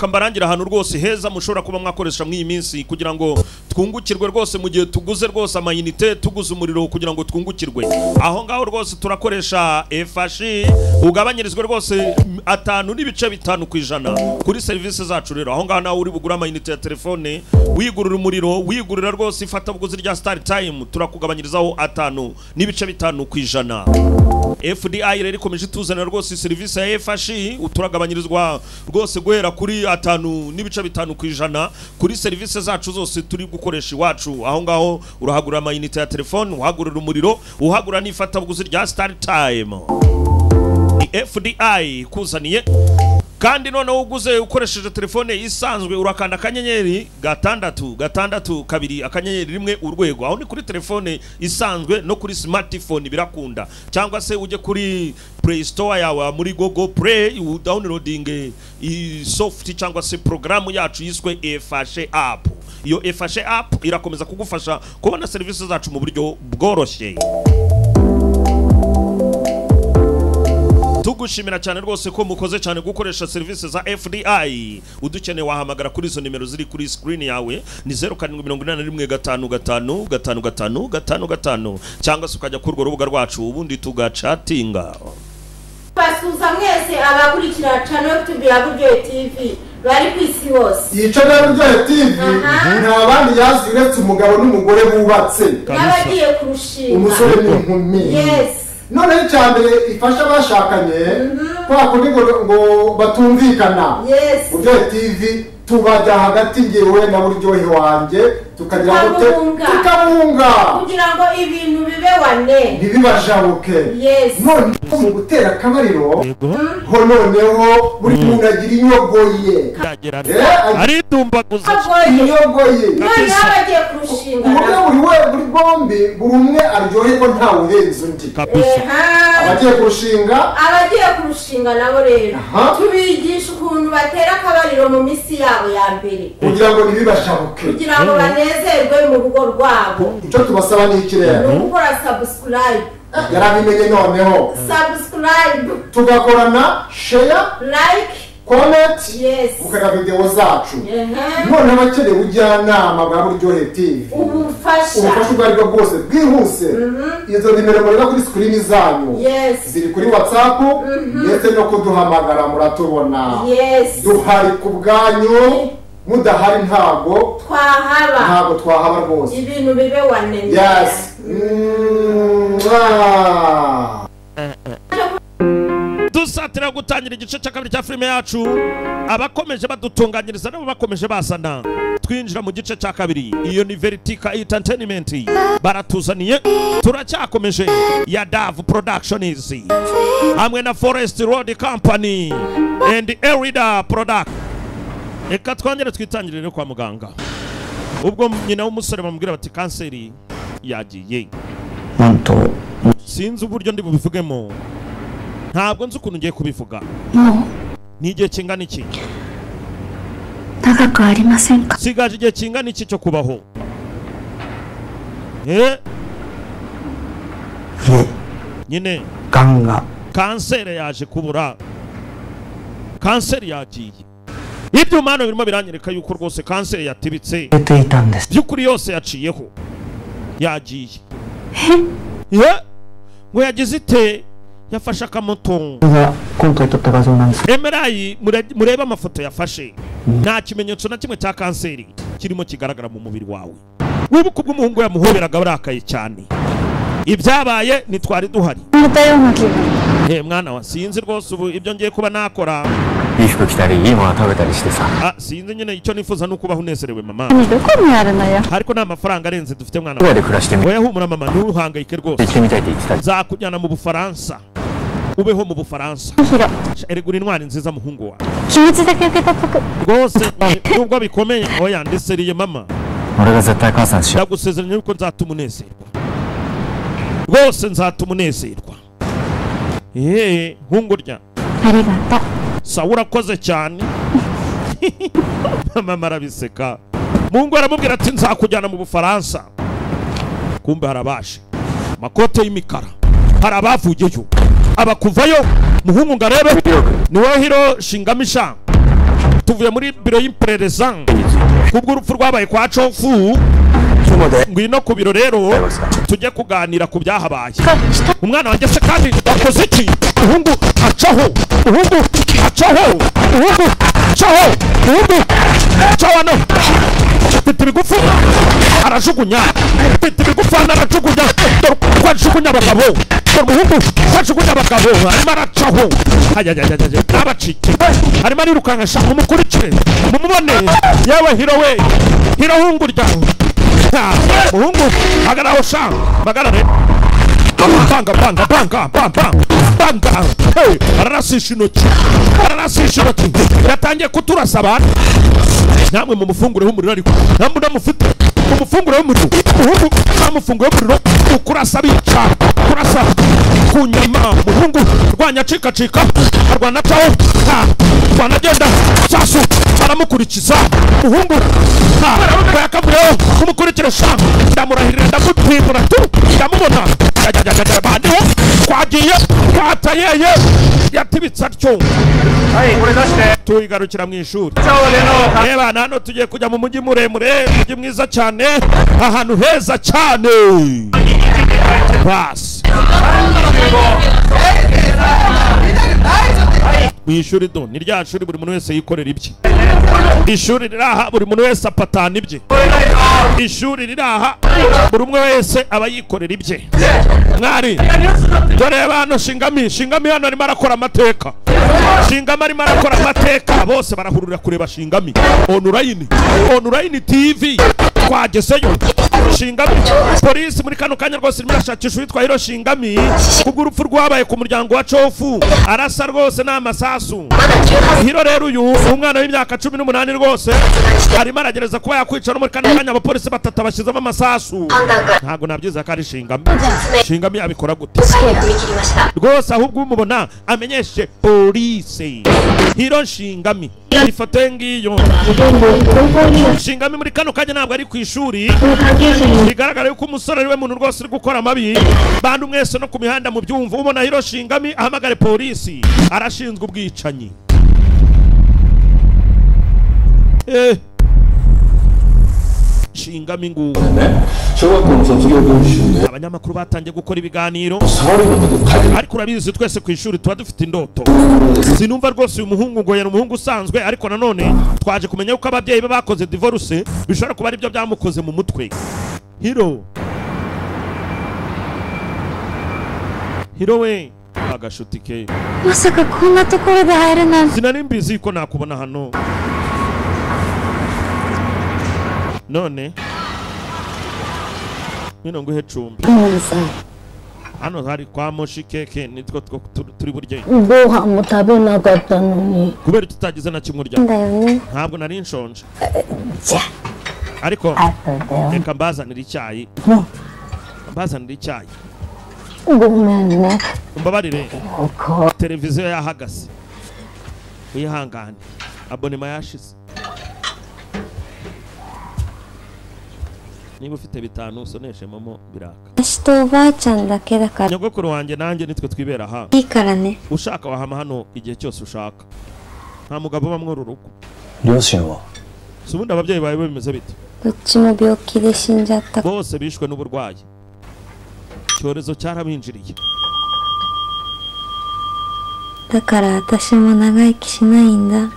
Kambarangira ahantu rwose heza mushobora kuba mwakoresha mw'iyi minsi kugira ngo twungukirwe rwose mu gihe tuguze rwose amayinite tuguze umuriro kugira ngo twungukirwe. Aho ngaho rwose turakoresha efashi ugabanyirizwe rwose 5.5% kuri service zacu rero. Aho ngaho nawe uri bugura amayinite ya telefone wigurira umuriro wigurira rwose ifata buguzi rya Star Time turakugabanyirizaho 5.5%. FDI rero ikomeje tuzana rwose service ya efashi uturagabanyirizwa rwose guhera kuri 5.5% kuri service zacu zose turi gukoresha iwacu. Aho ngaho urahagura amayinite ya telefone uhagurira umuriro uhagura n'ifata buguzi rya Star Time. FDI kuzaniye kandi noneho uguze ukoresheje telefone isanzwe urakanda akanyenyeri 662 akanyenyeri rimwe urwego. Aho ni kuri telefone isanzwe no kuri smartphone birakunda, cyangwa se uje kuri Play Store yawe muri Google Play downloading soft cyangwa se programu yacu yiswe Efashe app. Iyo Efashe app irakomeza kugufasha kubona service zacu mu buryo bworoshye. Tugushimira cyane rwose ko mukoze cyane gukoresha service za FDI. Udukeneye wahamagara kuri izo nimero ziri kuri screen yawe ni 0781555555 cyangwa se ukajya kuri urubuga rwacu ubundi tugachatinga. Basuza mwese abakurikira channel YouTube ya Buryohe TV bari kwisi hose. Iyi channel Buryohe TV nta bandi yazi uretse umugabo n'umugore bubatse n'abagiye kurushinga umusore n'inkumi. Yes. None cyambere ifasha bashakanye kwa kundi ngo batumvikana. Yes. Buryohe TV tubajya hagati ngewe na Buryohe wanjye tukagira tukabunga kugira ngo ibintu bibe wane ntibibajabuke. Yes. None mu gutera akabariro ho noneho buri muntu agira inyogoye ari dumbaguza inyogoye none abagiye kurushinga buri bombi buri umwe aryohe ko nta uhenze undi. Abagiye kurushinga nabo rero tubigisha ukuntu batera akabariro mu misi yabo ya mbere kugira ngo ntibibashabuke, kugira ngo banezerwe mu rugo rwabo. icyo tubasaba ni iki rero? Gukora subscribe. Yarabimenye noneho Subscribe, tugakorana share, like, comment, yes, ukana video zacu. None abakeneye ubujyanama bwa Buryohe TV ubufasha ubwo bwose bwihuse izo nimero mureba kuri screen zanyu. Yes. Ziri kuri WhatsApp ndetse no kuduhamagara muratubona. Yes. Duhari ku bwanyu, mudahari ntago twahaba rwose ibintu bibe wane. Yes. Dusatira gutangira igice cya kabiri cya filime yacu. Abakomeje badutunganyiriza nabo bakomeje basana twinjira mu gice cya kabiri. Iyo ni Veritica Entertainment baratuzaniye turacyakomeje ya Dav Productions hamwe na Forest Road Company and Erida Product. Eka twongere twitangirire kwa muganga. Ubwo nyina w'umusore bamubwira bati kanseri yagiye. Sinzi uburyo ndi bubivugemo, ntabwo nzi ukuntu ngiye kubivuga. Ni igihe kingana iki? Sigaje igihe kingana iki cyo kubaho? Nyine kanseri yaje kubura, kanseri yagiye. Ibyo mano birimo biranyereka yuko rwose kanseri yatibitse by'ukuri yose yaciyeho yagiye. Ngo yagize ite? Yafashe akamoto. MRI mureba amafoto yafashe nta kimenyetso na kimwe cya kanseri kirimo kigaragara mu mubiri wawe. Wibuka ubwo umuhungu yamuhoberaga barakaye cyane. Ibyabaye nitwari duhari. Mwana wa sinzi rwose ubu ibyo ngiye kuba nakora. Sinzi nyine icyo nifuza nuko ubaho unezerewe mama. Ariko nta mafaranga arenze dufite mwana. Oya humura mama ntuhangayike rwose. Nzakujyana mu Bufaransa. Ubeho mu Bufaransa. Erigura intwari nziza muhungu wa. Rwose nubwo bikomeye oya ndiseriye mama. Ndagusezeranya yuko nzatumunezerwa. Rwose nzatumunezerwa. Hungurya. Sawa urakoze cyane. Mama arabiseka. Mungu aramubwira ati nzakujyana mu Bufaransa. Kumbe harabashe makote y'imikara harabavugeyo abakuvayo muhungu ngarebe ni wowe hiro shingamisha tuvuye muri biro y'imperereza kubwo urupfu rwabaye kwa Chofu. Ngwino ku biro rero tujye kuganira ku byahabaye. Umwana wanjye se kandi wakoze iki? Uhungu acaho, uhungu acaho, uhungu acaho, uhungu acaho no. Mfite ibigufu arajugunya, mfite ibigufu arajugunya, kwajugunya abagabo, umuhungu kwajugunya abagabo arimo aracaho. Ajajajajaj abacike arimo arirukanka shaka umukurikire mumubone yewe hiro we hiro hungu ryawe. Muhungu agaraho sha bagarare banga banga banga banga banga. Hey, ararasisha intoki yatangiye kuturasa abantu. Namwe mu mufungure w'umuriro ariko namwe ndamufite umufungure w'umuriro muhungu namufungure w'umuriro ukurasa bica kurasa ku nyama. Muhungu rwanya cika arwana caho rwanagenda sasu aramukurikiza. Muhungu bayakavuyeho kumukurikira sha ndamurahirira ndamupindura ndamubona bandiho kwagiye kwatayeye yatibitse atyo. Tuyigarukira mu ishuri. Reba hano tugiye kujya mu mujyi muremure, mujyi mwiza cyane, ahantu heza cyane. Bas ishuri do ni rya shuri buri muntu wese yikorera ibye. Ishuri riraha buri muntu wese apatana ibye. Ishuri riraha buri umwe wese aba yikorera ibye. Mwari dore hano Shingami hano arimo arakora amateka. Shingami arimo arakora amateka, bose barahurira kureba Shingami online TV. Twagezeyo Shingami polisi muri kano kanya rwose irimo irashakisha uwitwa Hiro Shingami kubwo urupfu rwabaye ku muryango wa Chofu. Arasa rwose n'amasasu. Hiro rero uyu umwana w'imyaka 18 rwose arimo aragereza kuba yakwica no muri kano kanya abapolisi batatu bashyizemo amasasu. Ntago nabyiza ko ari Shingami abikora gute rwose, ahubwo umubona amenyeshe polisi Hiro Shingami. Ifoto ngiyo Shingami muri kano kanya ntabwo ari ku ishuri. Bigaragara yuko umusore ari we muntu rwose uri gukora amabi. Bandu mwese no ku mihanda mu byumva ubona Hiro Shingami ahamagare polisi, arashinzwe ubwicanyi. Shingami ngo abanyamakuru batangiye gukora ibiganiro, ariko urabizi twese ku ishuri tuba dufite indoto. Sinumva rwose uyu muhungu ngo yari umuhungu usanzwe, ariko nanone twaje kumenya yuko ababyeyi be bakoze divorce, bishobora kuba ari byo byamukoze mu mutwe. Hiro we agashuti ke masaka kona tokoro de haire nan sinari mbizi ko nakubona hano none nino nguhe cumbi hano hari kwa moshi keke nitwo turi burye boha mutabe na gatanoni kubera tutagize na kimurya ntabwo nari nshonje ariko reka mbazanira icyayi ngumene umbabarire televiziyo yahagase uyihangane abonema yashize niba ufite bitanu usoneshe momo biraka shitoba cyanda kera ka nyogokuru wanjye nanjye nitwe twibera aha ikarane ushaka wahama hano igihe cyose ushaka nta mugabo bamwe ururugo ryoshewa subundi ababyeyi bawe bimeze bite ucimo byokire shinjata bose bishwe n'uburwayi cyorezo cyarabinjiriye takara atashimo nagayikishinayinda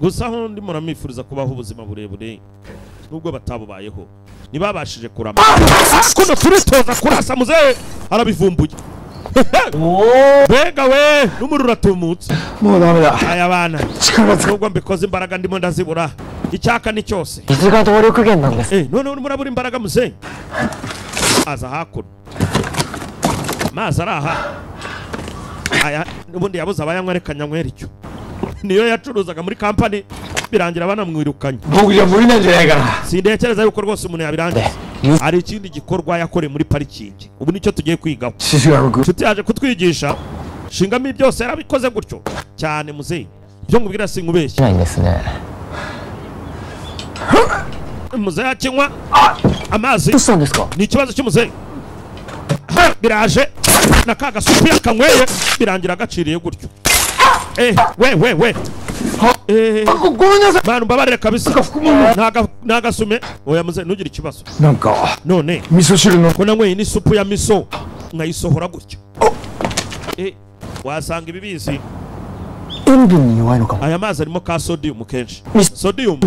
gusa aho ndi muramifuriza kubaho ubuzima burebure nubwo batabubayeho nibabashije kurama kuno turitoza kurasa muzehe arabivumbuye bega we n'umuriro uratumutse aya bana nubwo mbikoze imbaraga ndimo ndazibura icyaka ni cyose none murabura imbaraga muzehe aza hakuno mazi araha aya nubundi yabuze abayanywa reka nyanywera icyo niyo yacuruzaga muri kampani birangira banamwirukanye sindekereza yuko rwose umuntu yabirangiza hari ikindi gikorwa yakoreye muri parikingi ubu nicyo tugiye kwigaho nshuti yaje kutwigisha Shingami byose yarabikoze gutyo cyane muzehe byo ngubwira sinkubeshye muzehe akinywa amazi ni ikibazo cy'umuzehe biraje na kagasupi yakanyweye birangira agaciriye gutyo we Manu mbabarire kabisa. Nagasume. Oya muze ntugire ikibazo. None misoshiru no ko nanyweye ni supu ya miso nkayisohora gutyo. Wasanga ibibizi. Aya mazi arimo ka sodium kenshi. Sodium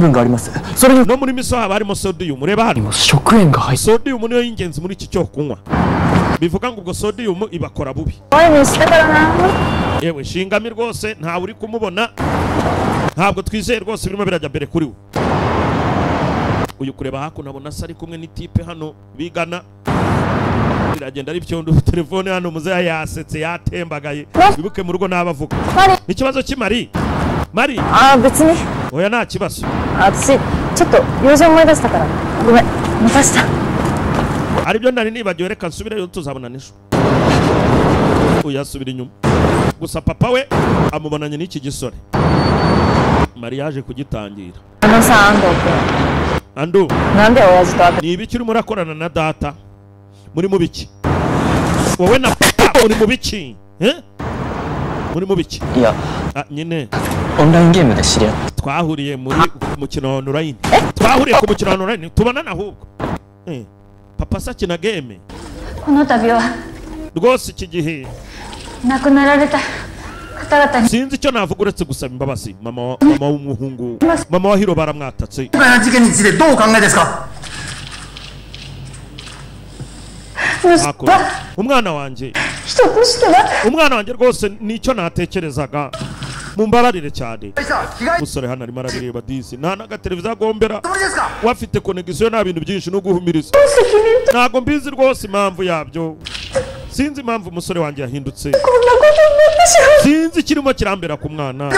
no muri miso haba harimo sodium. Reba hano. Sodium niyo y'ingenzi muri iki cyo kunywa. Bivuga ngo ubwo sodium ibakora bubi. Yewe shingami rwose nta uri kumubona. Ntabwo twizeye rwose birimo birajya mbere kuri we. Uyu kureba hakuno abona sari kumwe ni type hano bigana. Biragenda ari byo telefone hano muze yasetse yatembagaye. Bibuke mu rugo nabavuga. Ikibazo kimari. Mari. Betsuni. Oya nta kibazo. Atsi cyoto yoje umwedasta kara. Gome. Mufasta. Ari byo nari nibagiwe reka nsubire yo tuzabona nisho. Uyasubira inyuma. Gusa papa we amubonanye n'iki gisore. Mariage kugitangira. Ando. Nande oyazitaka. Ni ibiki urimo urakorana na data? Muri mu biki? Wowe na papa uri mu biki? Muri mu biki? Ya. Nyine. Online game de shirya. Twahuriye muri mukino online. Twahuriye ku mukino online. Tubonana ahubwo. Papa sakina game. Kono tabi wa. Rwose iki gihe. Nakunarareta. Sinzi icyo navuga uretse gusaba imbabazi mama w'umuhungu mama wa Hiro baramwatatse. Umwana wanjye rwose nicyo natekerezaga mumbabarire cyane. Musore hano arimo arabireba disi nta n'agateleviziyo agombera wafite connection nta bintu byinshi no guhumiriza. Ntago mbizi rwose impamvu yabyo. Sinzi impamvu umusore wanjye yahindutse. Sinzi kirimo kirambera ku mwana.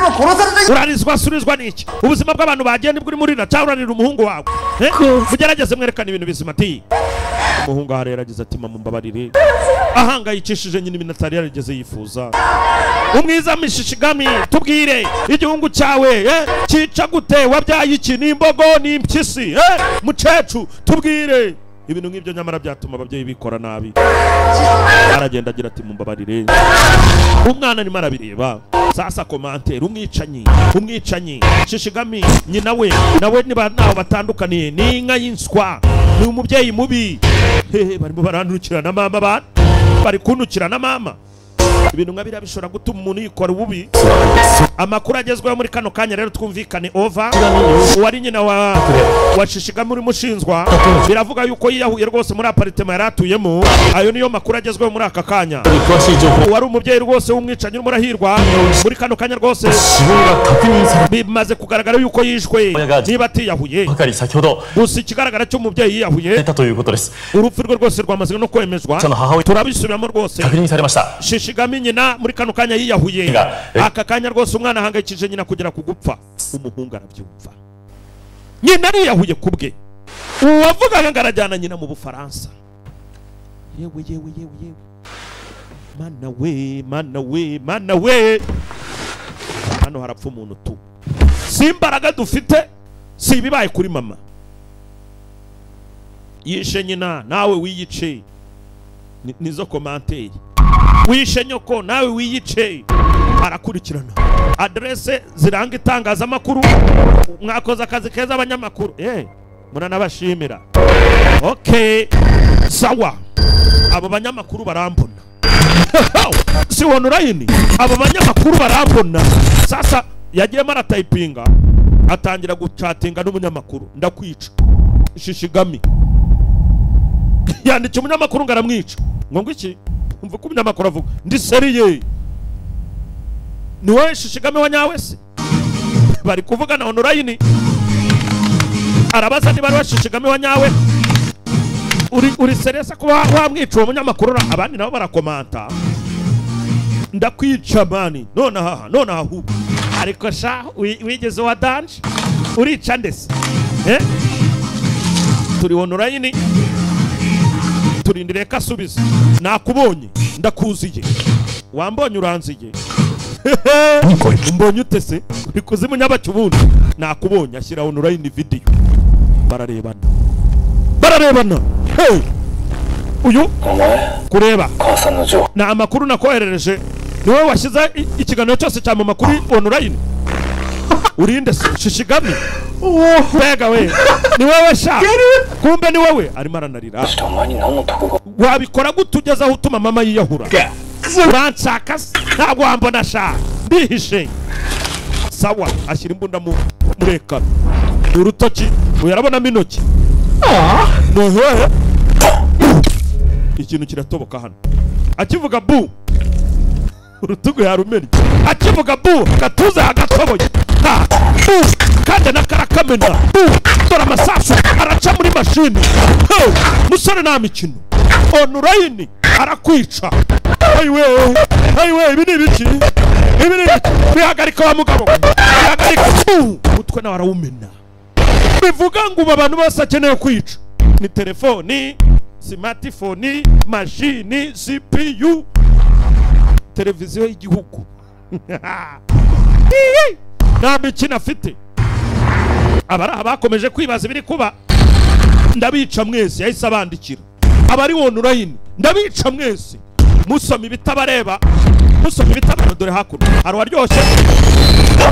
Urarizwa surizwa niki? Ubuzima bw'abantu bagenda buri muri na cyawuranira umuhungu wawe. Mugerageze mwerekana ibintu bizima ati. Umuhungu hareragize ati mama mbabarire. Ahangayikishije nyine iminatari yarigeze yifuza. Umwiza mishishigami tubwire igihungu cyawe cica gute wabyaye iki n'imbogo n'impyisi mucecu tubwire. Ibintu nk'ibyo nyamara byatuma ababyeyi bikora nabi. Aragenda agira ati mumbabarire. Umwana ni marabireba. Sasa commentaire umwicanyi shishigami nyina we nawe niba naho batandukaniye ni inka yinswa ni umubyeyi mubi. Barimo barandukira na mama bari kunukira na mama. Ibintu nkabira bishobora gutuma umuntu yikora ububi. Amakuru agezweho muri kano kanya rero twumvikane over. Wari nyina wa shishigami uri mushinzwa biravuga yuko yiyahuye rwose muri apartment yaratuyemo. Ayo niyo makuru agezweho muri aka kanya. Wari umubyeyi rwose w'umwicanyi murahirwa muri kano kanya rwose bimaze kugaragara yuko yishwe niba atiyahuye. Gusa ikigaragara cyo umubyeyi yiyahuye urupfu rwe rwose rwamaze no kwemezwa. Turabisubiramo rwose. Shishigami nyina muri kano kanya yiyahuye. Aka kanya rwose umwana ahangayikije nyina kugera ku gupfa. Umuhungu arabyumva. Nyina ariyahuye kubwe. Uwavugaga ngarajyana nyina mu Bufaransa. Yewe. Mana we. Hano harapfa umuntu tu. Simbaraga dufite si bibaye kuri mama. Yishe nyina nawe wiyice. Nizo commentaire. Wishe nyoko nawe wiyice. Arakurikirana adresse ziranga itangazamakuru. Mwakoze akazi keza abanyamakuru. Munanabashimira. Okay sawa. Abo banyamakuru barambona. Si online. Abo banyamakuru barambona. Sasa yagiye mara typinga atangira guchatinga n'umunyamakuru ndakwica. Shishigami yanditse umunyamakuru ngaramwica. Ngo iki? Umva ko umunyamakuru avuga ndi seriye. Ni wowe Shishigami wa nyawe se? Bari kuvuga na online. Arabaza niba ari Shishigami wa nyawe. Uri serious ko wamwica uwo munyamakuru abandi nabo barakomanta. Ndakwica mani. None aha hu. Ariko sha wigeze wa danje. Urica ndese. Turi online. Turindire kasubiza. Nakubonye ndakuziye. Wambonye uranziye. Mbonye utese uri kuzimu nyabacyubundi. Nakubonye ashyira online video. Bararebana. Hey. Uyu kureba na amakuru nakoherereje niwe washyize ikiganiro cyose cya mu makuru online. urinde shishigami mbega we ni wewe sha kumbe ni wewe arimo aranarira wabikora gute ugeze aho utuma mama yiyahura uranshaka ntabwo wambona sha ndihishe sawa ashyira imbunda murekano urutoki uyarabonamo intoki muhehe ikintu kiratoboka hano akivuga bu urutugu yarumenya akivuga bu gatuza hagatoboye bu kandi nakarakamena bu dore amasasu araca muri mashini musore nta mikino onurayini arakwica ayiwe ibi ni ibiki bihagarika wa mugabo bihagarika utwe nawe arawumena bivuga ngo ubu abantu bose akeneye kwica ni telefoni smartphone mashini CPU televiziyo y'igihugu nta mikino afite abari bakomeje kwibaza ibiri kuba ndabica mwese yahise abandikira abari onurayini ndabica mwese musoma ibitabareba musoma ibitabano dore hakuno hari waryoshye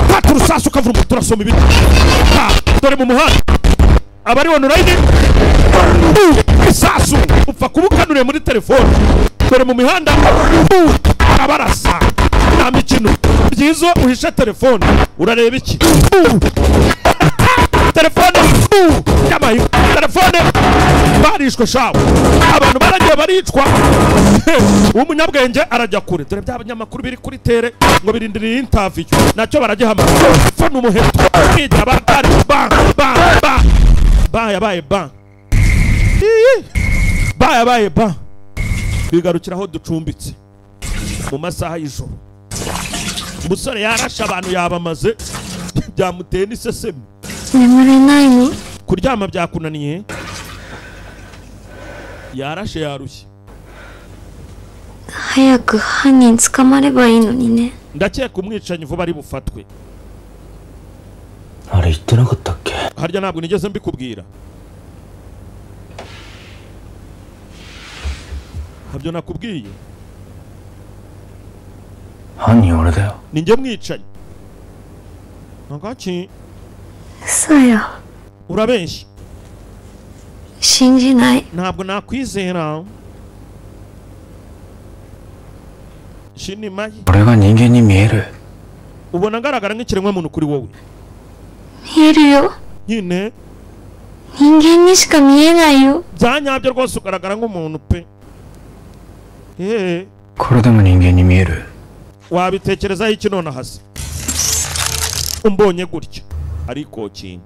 fata urusasu ukavura umutu urasoma ibiti dore mu muhanda abari onurayini isasu upfa kubukanure muri telefone dore mu mihanda arabarasa nta mikino byiza uhishe telefone urareba iki telefone y'amahirwe telefone barishwe shawe abantu baragiye baricwa umunyabwenge arajya kure dore by'abanyamakuru biri kuri tere ngo birindiriye interview nacyo baragihamagara fana umuheto kwigira abagari ba yabaye ba bigarukira aho ducumbitse mu masaha y'ijoro umusore yarashe abantu yabamaze byamuteye n'isesemi kuryama byakunaniye yarashe yarushye hayaku hanin tsukamareba ii noni ne ndakeka umwicanyi vuba ari bufatwe ari itte nakatta kke harya ntabwo nigeze mbikubwira habyo nakubwiye hani ore da yo ninjye mwicanyi nagaki soyo urabeshya shinjinai ntabwo nakwizera shinimaye ore ga ningen ni mieru ubona ngaragara nk'ikiremwa muntu kuri wowe mieru yo nyine ningen ni shika mienai yo byanyabyo rwose ugaragara nk'umuntu pe kore de mo ningen ni mieru wabitekerezaho iki none hasi umbonye gutya ariko kinga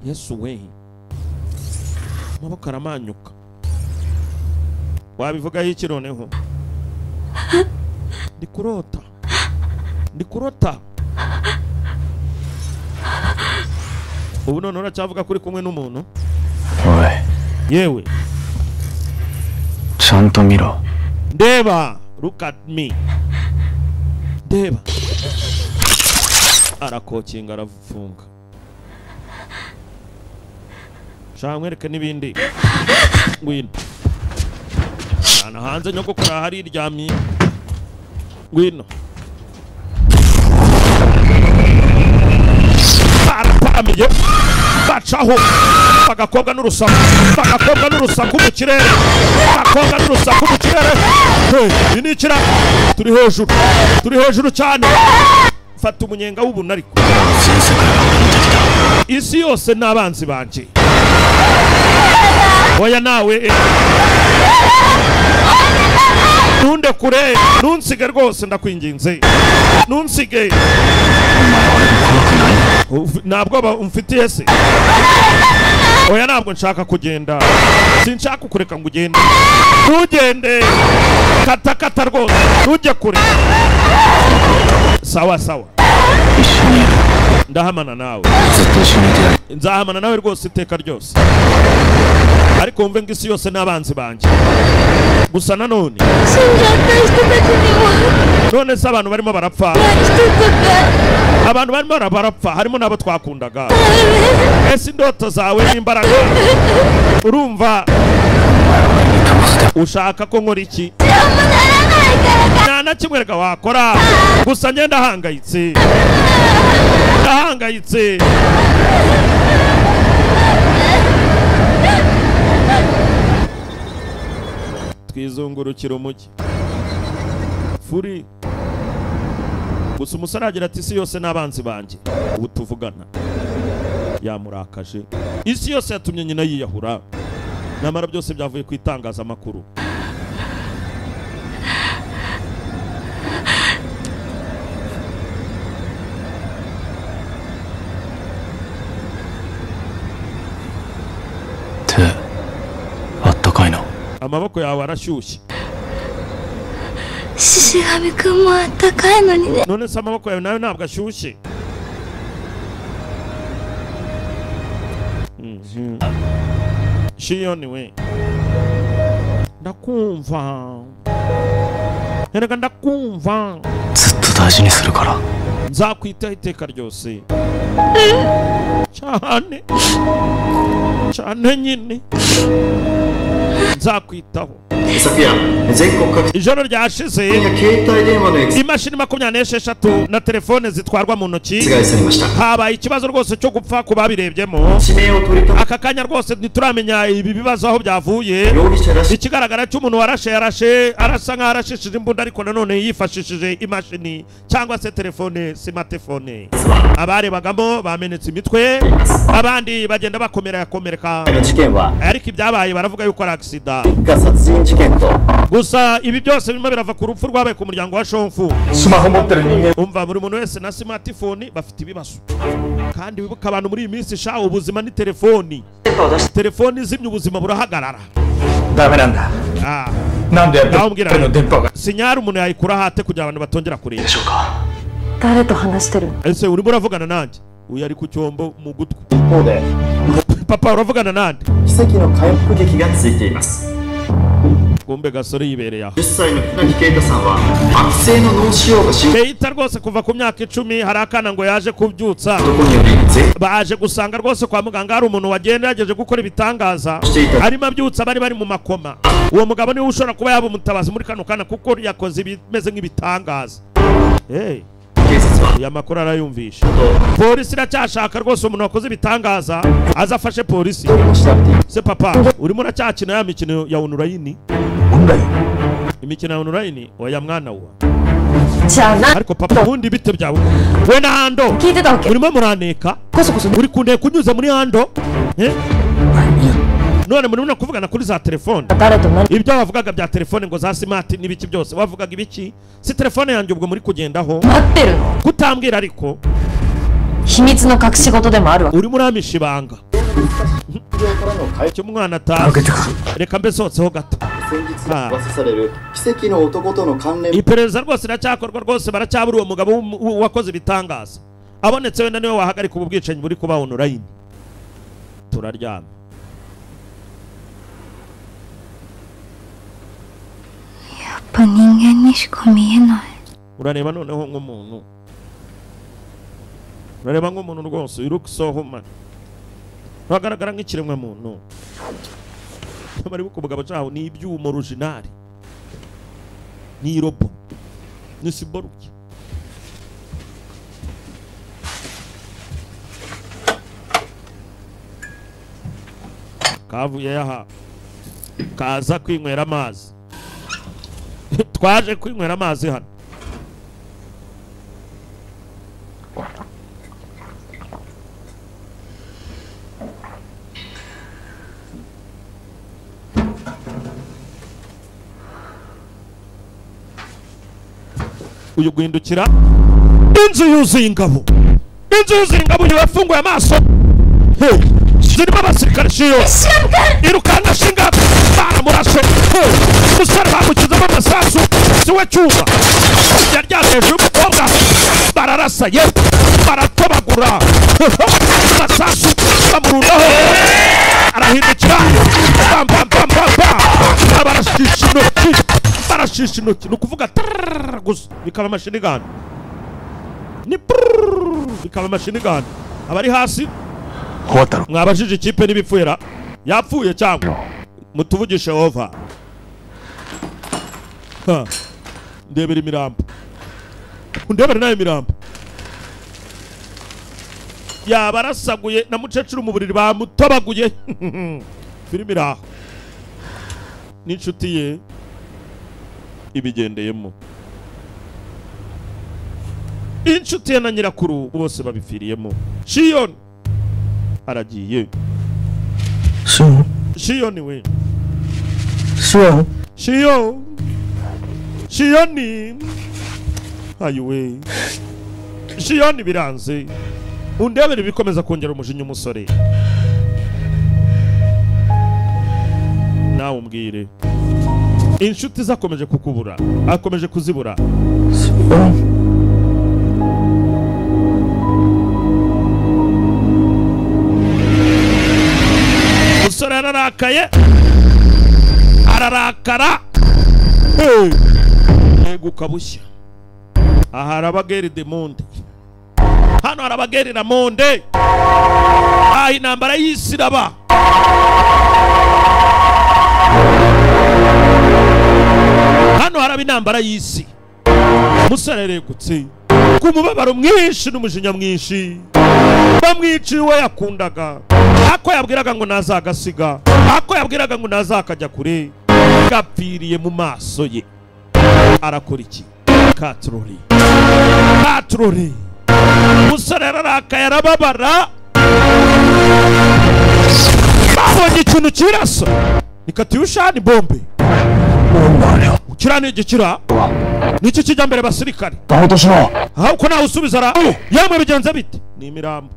Yesu we amaboko aramanyuka wabivugaho iki noneho ndikurota ubu none uracyavuga kuri kumwe n'umuntu oe yewe chanto miro ndeba look at me ndeba arakokinga arafunga shaka nkwereke n'ibindi ngwino ana hanze nyogokora hari iryamye ngwino barapamiye bacaho bagakobwa n'urusaku mu kirere bakobwa n'urusaku mu kirere ibi ni ikira turi hejuru cyane fata umunyenga w'ubuntu ariko isi yose n'abanzi banje oya nawe ntunde kure ntunsige rwose ndakwinginze ntunsige ntabwo umfitiye se oya ntabwo nshaka kugenda sinshaka kukureka ngo ugende ntugende kata rwose ntujye kure sawa ndahamana nawe nzahamana nawe rwose iteka ryose ariko wumve ngo isi yose n'abanzi banje gusa nanone none se abantu barimo barapfa harimo n'abo twakundaga ese indoto zawe n'imbaraga urumva ushaka ko nkora iki nta na kimwe reka wakora gusa ngenda ndahangayitse twizungurukira umujyi furi gusa umusore agira ati isi yose n'abanzi banjye ubu tuvugana yamurakaje isi yose yatumye nyina yiyahura namara byose byavuye ku itangazamakuru amaboko yawe arashyushye Shishigami kun mo atakai no ni ne. None se amaboko yawe nayo ntabwo ashyushye Shiyoni we ndakumva Erega ndakumva zutto daiji ni suru kara nzakwitaho iteka ryose cyane nyine nzakwitaho ijoro ryashize imashini 26 na telefone zitwarwa mu ntoki habaye ikibazo rwose cyo gupfa ku babirebyemo aka kanya rwose ntituramenya ibi bibazo aho byavuye ikigaragara cy'umuntu yarashe arasa nkaho arashishije imbunda ariko nanone yifashishije imashini cyangwa se telefone smartphone abarebagamo bamenetse imitwe abandi bagenda bakomereka ariko ibyabaye baravuga yuko ari accident gusa ibi byose birimo birava ku rupfu rwabaye ku muryango wa Shonfu umva buri muntu wese na smartphone bafite ibibazo kandi wibuka abantu muri iyi minsi sha ubuzima ni telefoni zimye ubuzima burahagarara sinyari umuntu yayikura hate kugira abantu batongera kureba ese urimo uravugana nanjye uyu ari ku cyombo mu gutwi papa uravugana nande kumbe gasore yibereye aho Keita rwose kuva ku myaka 10 hari akana ngo yaje kubyutsa baje gusanga rwose kwa muganga hari umuntu wagerageje gukora ibitangaza arimo abyutsa bari mu makoma uwo mugabo niwe ushobora kuba yaba umutabazi muri kano kana kuko yakoze ibimeze nk'ibitangaza ya makuru arayumvisha polisi iracyashaka rwose umuntu wakoze ibitangaza azafashe polisi se papa urimo uracyakina ya mikino ya online imikino ya online oya mwana wa ariko papa ubundi bite byawe we na hando urimo muraneka uri kunde kunyuza muri hando none muri kuvugana kuri za telefone ibyo wavugaga bya telefone ngo za smart n'ibiki byose wavugaga ibiki si telefone yanjye ubwo muri kugendaho kutambwira ariko himitsu no kakushigoto demo aru uri muramisha ibanga cyo mwana atazi reka mbe sotseho gato iperereza rwose iracyakorwa rwose baracyabura uwo mugabo wakoze ibitangaza abonetse wenda niwe wahagarika ubu bwicanyi buri kuba online turaryama urareba noneho nk'umuntu rwose you look so human ntagaragara nk'ikiremwa muntu bari bukubugabo cyaho ni ibyuma original ni robo ni siboruki kavuye yaha kaza kwinywera amazi twaje kwinywera amazi hano uyu guhindukira inzu yuzuye ingabo yafunguye amaso zirimo abasirikare shiyo irukanga shinga baramurashe umusore bamukizemo amasasu siwe cyuma yaryamye hejuru y'umukobwa bararasaye baratobagura amasasu bamurundaho arahindukira barashisha intoki ni ukuvuga gusa bikaba amashini gani bikaba amashini gani abari hasi mwabajije ikipe n'ibipfuera yapfuye cyangwa mutuvugishe over ndebera imirambo undebera nayo imirambo yabarasaguye na mucecuru mu buriri bamutobaguye filime iraho n'inshuti ye ibigendeyemo inshuti ye na nyirakuru bose babifiriyemo Shion aragiye Shion we Shion ayiwe Shion biranze undebere bikomeza kongera umujinya umusore nawe umbwire inshuti zakomeje kukubura akomeje kuzibura umusore ararakaye ararakara yego kabushya aha harabageri de monde hano harabageri na monde intambara y'isi iraba hano haraba intambara y'isi umusore aregutse ku mubabaro mwinshi n'umujinya mwinshi bamwiciwe yakundaga ako yabwiraga ngo nazagasiga ako yabwiraga ngo nazakajya kure gapfiriye mu maso ye arakora iki katroli umusore ararakaye arababara babonye ikintu kirasa ni katyusha ni bombe ukira ni igikira nicyo kijya mbere basirikare aho uko nawe usubiza ara yamwe bigenze bite ni imirambo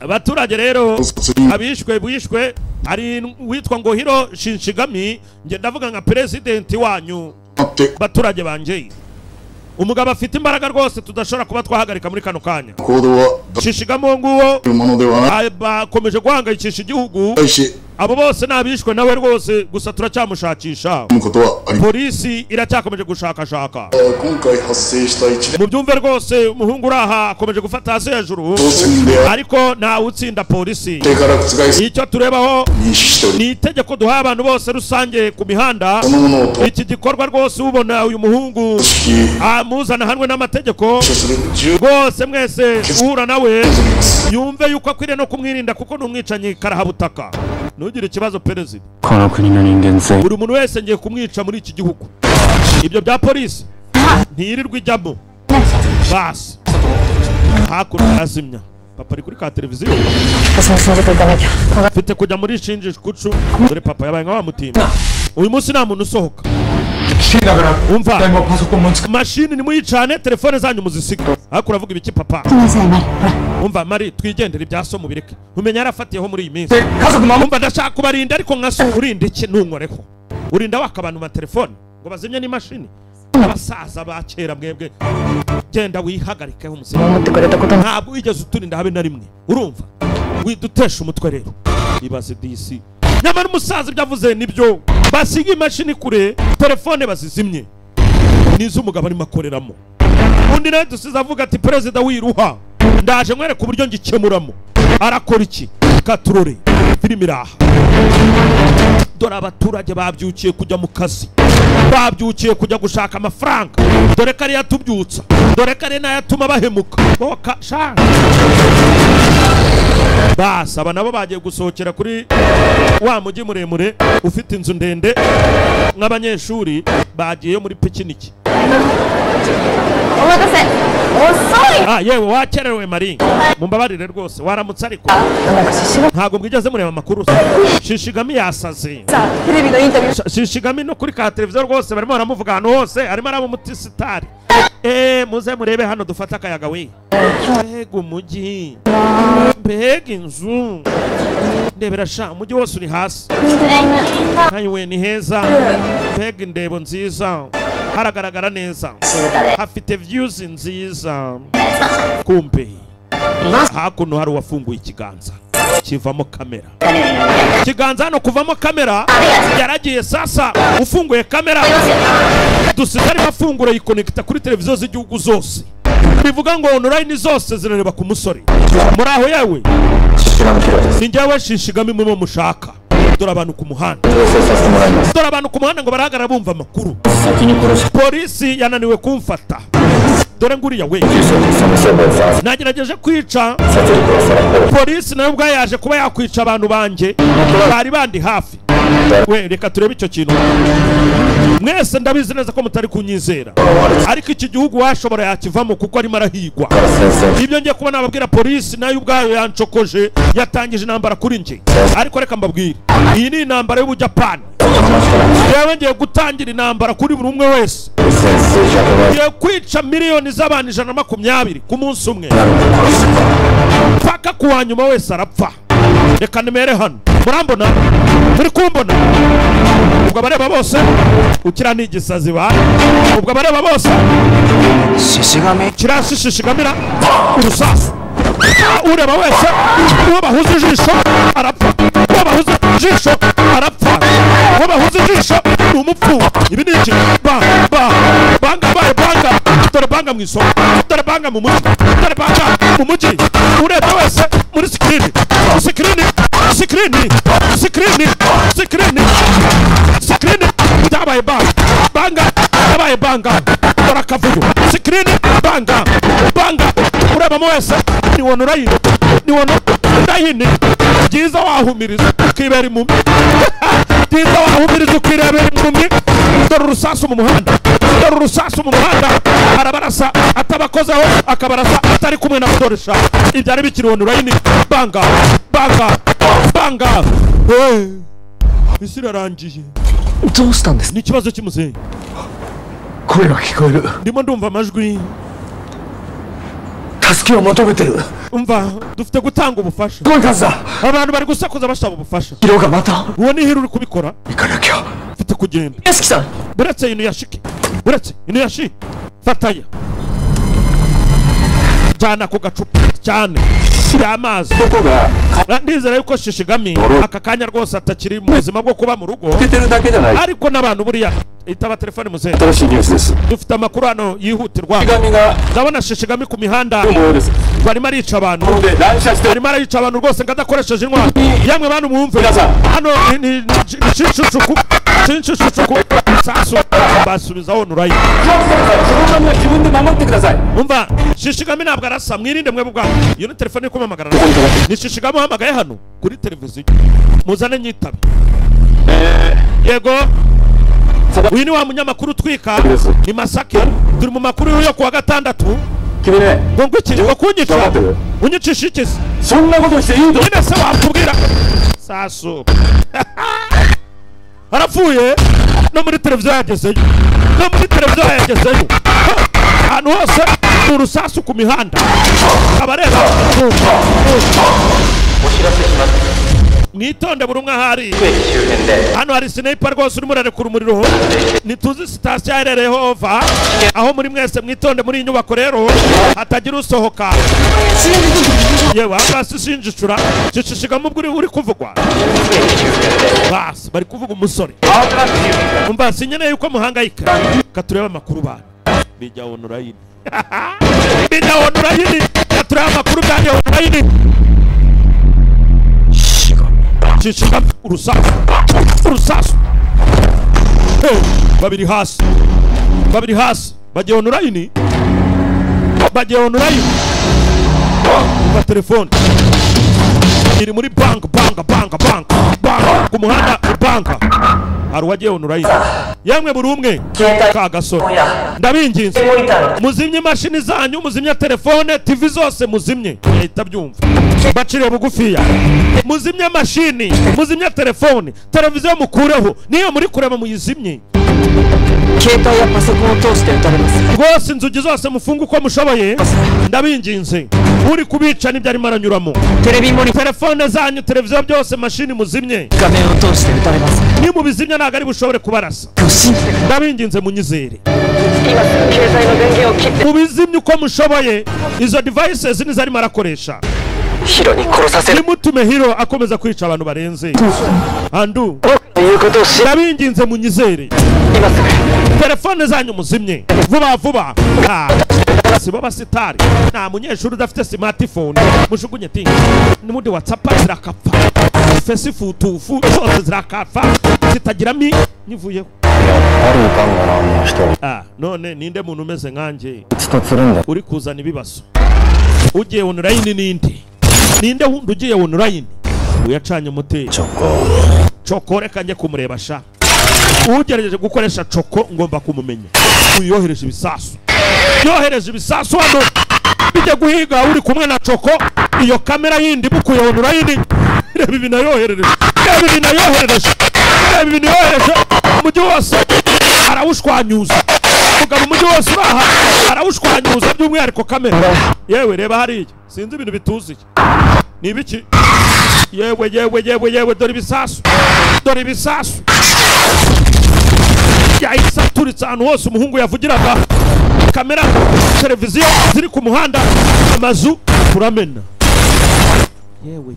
abaturage rero bishwe ari witwa ngo Hiro Shinshigami nge ndavuga nka president wanyu baturage banje umugabo afite imbaraga rwose tudashobora kuba twahagarika muri kano kanya Shinshigami nguwo bakomeje guhangayikisha igihugu abo bose nabishwe nawe rwose gusa turacyamushakisha polisi iracyakomeje gushakashaka mu byumve rwose umuhungu uraha akomeje gufata hasi hejuru ariko ntawe utsinda polisi icyo turebaho ni itegeko duha abantu bose rusange ku mihanda iki gikorwa rwose ubona uyu muhungu amuzana hanwe n'amategeko rwose mwese uhura nawe yumve yuko akwiriye no kumwirinda kuko n'umwicanyi karahabutaka ntugire ikibazo perezida buri muntu wese ngiye kumwica muri iki gihugu ibyo bya polisi ntiyirirwa ijyamo basi hakurya arazimya papa ari kuri ka televiziyo mfite kujya muri shinji kucu dore papa yabaye nka wa mutima uyu munsi nta muntu usohoka umva mashini ni muyicane telefone zanyu muzisiga hakura avuga ibiki papa umva mari twigendera ibyaso mubireke umenya yarafatiyeho muri iyi minsi umva ndashaka kubarinda ariko nkaso urinde iki ntunkoreho urinda wakabantu ma telefone ngo bazimye ni mashini abasaza bakera mwebwe genda wihagarikeho umusirikare ntabwo wigeze uturinda habe na rimwe urumva widutesha umutwe rero ibaze DC nyamara umusaza ibyavuze nibyo basiga imashini kure telefone bazizimye nizo umugabo arimo akoreramo undi nawe dusize avuga ati perezida wiruha ndaje nkwereka uburyo ngikemuramo arakora iki katurore filime iraha dore abaturage babyukiye kujya mu kazi babyukiye kujya gushaka amafaranga dore kari yatubyutsa dore kari nayatuma bahemuka boka shanga basaba nabo bagiye gusohokera kuri wa mujyi muremure ufite inzu ndende nk'abanyeshuri bagiye muri pikiniki yewe wakerewe Mari mumbabarire rwose waramutse ariko ntago mwigeze mureba amakuru Shinshigami yasaze Shinshigami no kuri ka televiziyo rwose barimo baramuvuga ahantu hose arimo aramutisitari muze murebe hano dufata akayaga we mbega umujyi mbega inzu ndebera sha umujyi wose uri hasi we ni heza mbega indebo nziza haragaragara neza hafite views nziza kumbe hakuno hari uwafunguye ikiganza kivamo kamera ikiganza hano kuvamo kamera yaragiye sasa ufunguye kamera dusigari mafunguro yikonekita kuri televiziyo z'igihugu zose bivuga ngo online zose zirareba ku musore muri aho yewe sinjyawe Shinshigami mumo mushaka dore abantu ku muhanda ngo barahagarara bumva amakuru. Polisi yananiwe kumfata, dore nguriya we nagerageje kwica. Polisi nayo ubwayo yaje kuba yakwica abantu banjye bari bandi hafi. We reka turebe icyo kintu. Mwese ndabizi neza ko mutari kunyizera, ariko iki gihugu washobora yakivamo kuko arimo arahigwa. Ibyo ngiye kuba nababwira polisi nayo ubwayo yancokoje, yatangije intambara kuri nje. Ariko reka mbabwire, iyi ni intambara y'Ubujapani. Yewe ngiye gutangira intambara kuri buri umwe wese. Ngiye kwica miliyoni z'abantu 120 ku munsi umwe, paka kuwa nyuma wese arapfa. Reka nimere hano, murambona, muri kumbona. Ubwo abareba bose ukira n'igisazi ba, ubwo abareba bose kirashishigamira urusasu. Ureba wese uwo bahuze ijisho arapfa, uwo bahuze ijisho arapfa, uwo bahuze ijisho ni umupfu. Ibi ni iki? Banga dore banga mu isoko, dore banga mu mujyi, dore banga mu mujyi. Ureba wese muri screen dabaye banga dabaye banga dore akavuyo screen banga ureba mo wese ni wono urayini byiza wahumiriza ukibera impumyi. Byiza wahumiriza ukibera impumyi. Dore urusasu mu muhanda, arabarasa atabakozeho, akabarasa atari kumwe na motorisha. Ibyari bikiri wono urayini banga. Isi irarangiye. Ni ikibazo cy'umuzenyi. Ndimo ndumva amajwi. Umva, dufite gutanga ubufasha. Abantu bari gusakuza bashaka ubufasha. Uwo ni hero uri kubikora. Mfite kugenda. Buretse ino yashi. Fataya. Jana ku gacupa cyane y'amazi. Ndizera yuko Shishigami aka kanya rwose atakiri mu buzima bwo kuba mu rugo, ariko n'abantu buriya itaba telefone muze. Dufite amakuru hano yihutirwa. Ndabona Shishigami ku mihanda barimo arica abantu, rwose ngadakoresheje intwaro. Yamwe bantu mwumve hano ni Shinchuchuku sasu basubizaho nurayi. Umva, Shishigami ntabwo arasa, mwirinde mwe bwa. Iyo ni telefone ko mamagara. Ni Shishigami hamagaye hano kuri televiziyo. Muzane nyitabe. Yego. Uyu ni wa munyamakuru twika ni Masaki. Turi mu makuru yo kuwa gatandatu. Ngo iki ngo kunyica. Unyicisha iki? Ine se wakubwira. Sasu. Arapfuye no muri televiziyo yagezeyo. Ahantu hose urusasu ku mihanda. Abareba mwitonde buri umwe ahari. Hano hari sniper rwose urimo urarekura umuriro. Nituzi sitasiyo iherereyeho ova. Aho muri mwese mwitonde muri inyubako rero hatagira usohoka. Yewe abasi Shinjicura Shishigami ubwo uri kuvugwa. Bas bari kuvuga umusore. Umva sinyeneye yuko muhangayika. Katureba amakuru bana. Bijya onurayini. Katureba amakuru bya onurayini. Shishigami urusasu. Babiri hasi. Bagiye onurayini. Umva telefone iri muri bank ku muhanda banka. Hari uwagiye onurayini. Yamwe buri umwe kagasoro ndabinginze muzimye imashini zanyu, muzimye telefone, TV zose muzimye. Yahita byumva bacire bugufiya. Muzimye mashini, muzimye telefone, televiziyo mukureho, niyo muri kureba muyizimye. Rwose inzugi zose mufunga uko mushoboye ndabinginze. Uri kubica nibyo arimo aranyuramo. Telefone zanyu, televiziyo byose, mashini muzimye. Ni mubizimye ntabwo ari bushobore kubarasa. Ndabinginze munyizere. Mubizimye uko mushoboye. Izo devices nizo arimo arakoresha. Nimutume Hiro akomeza kwica abantu barenze. Andu ndabinginze munyizere. Telefone zanyu muzimye vuba. Sibo basitari nta munyeshuri udafite smartphone mushugunye tinga n'umundi WhatsApp zirakapfa fesi futufu zose zirakafa zitagiramo nyivuyeho. None ninde muntu umeze nkanjye uri kuzana ibibazo ugiye online ninde wundi ugiye online uyacanye moteri Choko reka njye kumureba sha ugerageje gukoresha Choko ngomba kumumenya uyohereje ibisasu hano bijye guhiga uri kumwe na Choko iyo kamera yindi bukuye online reba ibintu yoherereje umujyi wose arawushwanyuza mugabo umujyi wose uraha arawushwanyuza by'umwihariko kamera yewe reba hariya sinzi ibintu bituziye ni ibiki yewe dore ibisasu yahise aturitse ahantu hose umuhungu yavugiraga kamera televiziyo ziri ku muhanda amazu turamena yewe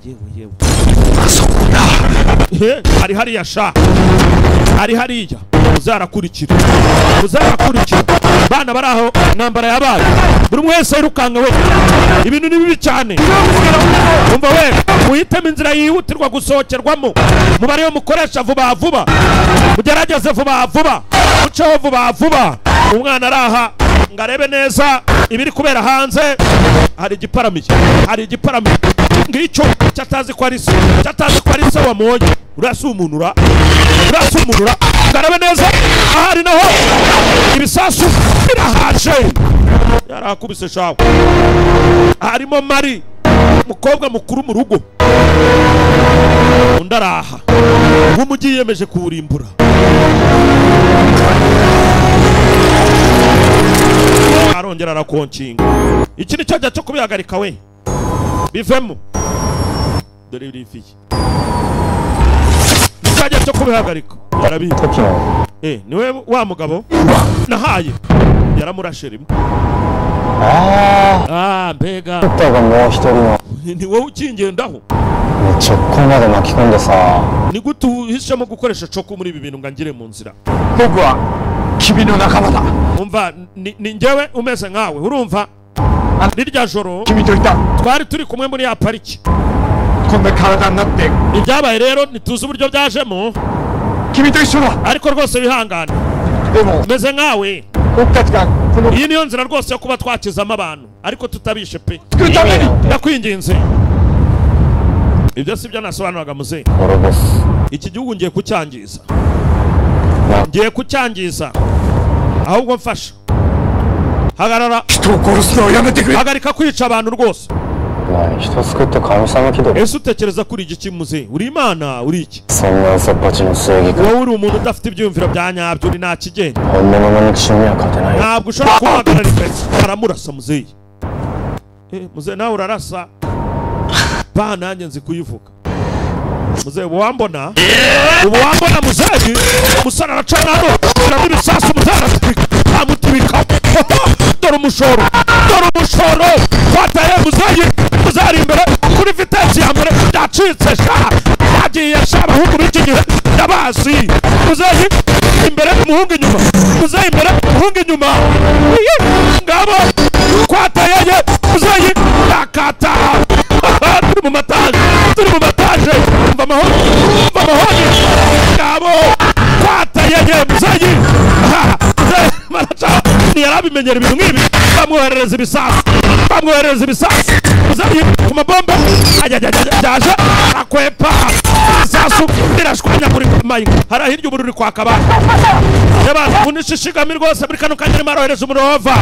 ari hariya sha ari hariya uzarakurikira bana baraho nambara yabaye buri mwese yirukanga we ibintu ni bibi cyane umva we muhitemo inzira yihutirwa gusohokerwamo mubare yo mukoresha vuba mugerageze vuba muceho vuba umwana araha ngarebe neza ibiri kubera hanze hari igiparamiye ngicyo cyatazi ko ari se wamonye urasumunura ngarebe neza ahari naho ibisasu birahaje yarakubise shawe harimo Mari mukobwa mukuru mu rugo undaraha nk'umujyi yiyemeje kuwurimbura arongera arakonkinga iki ni cyo cyo kubihagarika we bivemo dore birifiye cyajya cyo kubihagarika yarabita niwe wa mugabo nahaye yaramurashe rimwe mbega ni wowe ukingendaho Choko made makikonde sa ni gute uhisemo gukoresha Choko muri ibi bintu ngangire mu nzira Bogwa kibi no nakama da umva ni njyewe umeze nkawe urumva nirya joro twari turi kumwe muri ya pariki konde karada natte ibyabaye rero nituzi uburyo byajemo kibi to ishura ariko rwose bihangana umeze nkawe iyi niyo nzira rwose yo kuba twakizamo abantu ariko tutabishe pe ndakwinginze ibyo si byo nasobanuraga muze iki gihugu ngiye kucyangiza ahubwo mfasha hagarika kwica abantu rwose ese utekereza kuri igiki muze uri imana uri iki wowe uri umuntu udafite ibyumviro bya nyabyo uri nta kigenda ntabwo ushobora kuhagarara imbere aramurasa muzeyi muze nawe urarasa nanjye nzi kuyivuga muze ubu wambona muzeyi umusore aracana hano urabona ibisasu amutibika dore umushoro wataye muzeyi imbere kuri vitesi ya mbere byacitse yagiye abahungu b'iki gihe ndabazi muzeyi imbere umuhungu inyuma ngabo kwatayeye muzeyi yakata turi mu mataje umva amahoni ngabo kwatayeye muzeyi ntiyarabimenyera ibintu nk'ibi bamwoherereza ibisasu muzeyi ku mabomba byaje akwepa isasu rirashwanya muri mayinga hari hirya ubururi kwaka abantu y'abantu munishishigami rwose muri kano kanya arimo arohereza umurova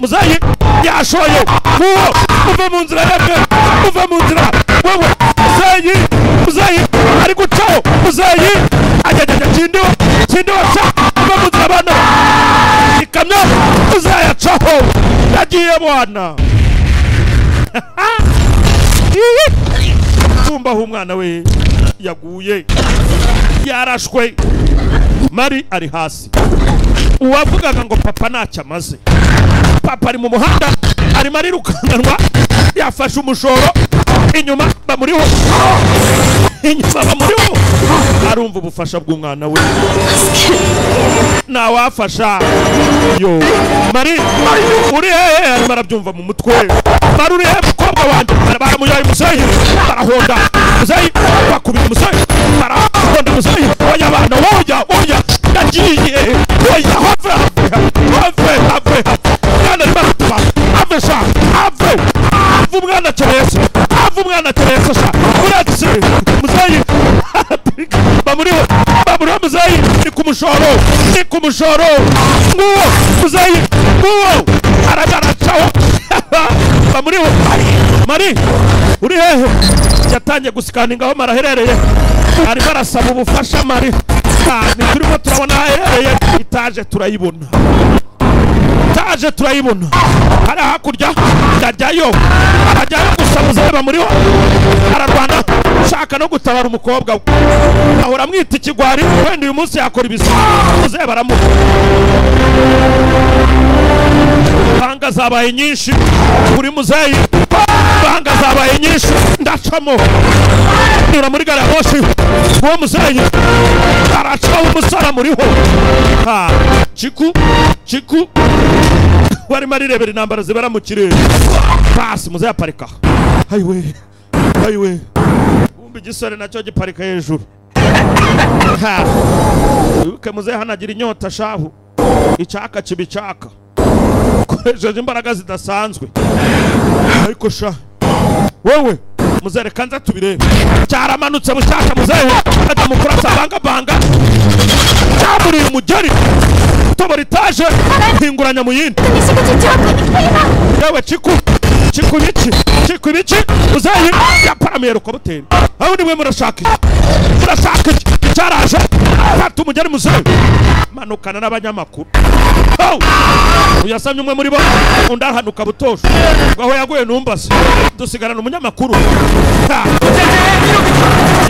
muzeyi yashoye uva mu nzira wowe muzeyi ari gucaho muzeyi kindiwa uva mu nzira abana ikamyo muzeyacaho yagiye bwana tumbaho umwana we yaguye yarashwe Mari ari hasi uwavugaga ngo papa ntacyo amaze papa ari mu muhanda arimo arirukanganwa yafashe umushoro inyuma bamuriho arumva ubufasha bw'umwana we ntawafasha yo Mari uri hehe arimo arabyumva mu mutwe Mari uri hehe mukobwa wanjye baramuyaye muzeyi barahonda muzeyi bakubita akeneye se ava umwana akeneye se sha uretse muzeyi bamuriho muzeyi ni ku mushoro nguwo muzeyi nguwo aragaracaho bamuriho mari uri hehe yatangiye gusikaningaho maraherereye arimo arasaba ubufasha mari ni turimo turabona aherereye itaje turayibona hari hakurya ndajyayo arajyayo gusa muzehe bamuriho ararwana ushaka no gutabara umukobwa we ahora amwita ikigwari wenda uyu munsi yakora ibisa muzehe baramuha banga zabaye nyinshi kuri muzehe banga zabaye nyinshi ndacamo nyura muri gari ya moshi uwo muzehe aracaho umusara muriho Chiku warimo arirebera intambara zibera mu kirere basi muzehe aparika hayiwe umbi igisore nacyo giparika hejuru wibuke muzehe hanagira inyota shahu icyaka kibicaka koresheje imbaraga zidasanzwe ariko sha wowe muzehe reka nza tubirebe cyaramanutse bushaka muzehe ajya mu kurasa banga cyamuriye umugeri tobora itaje hinguranya mu yindi yewe chiku biki muzehe yaparamiye rukobuteri aho nimwe murashaka cyaraje fata umugeri muzehe manukana n'abanyamakuru uyasamye umwe muri bo undi ahanuka butosho aho yaguye numbase dusigarana umunyamakuru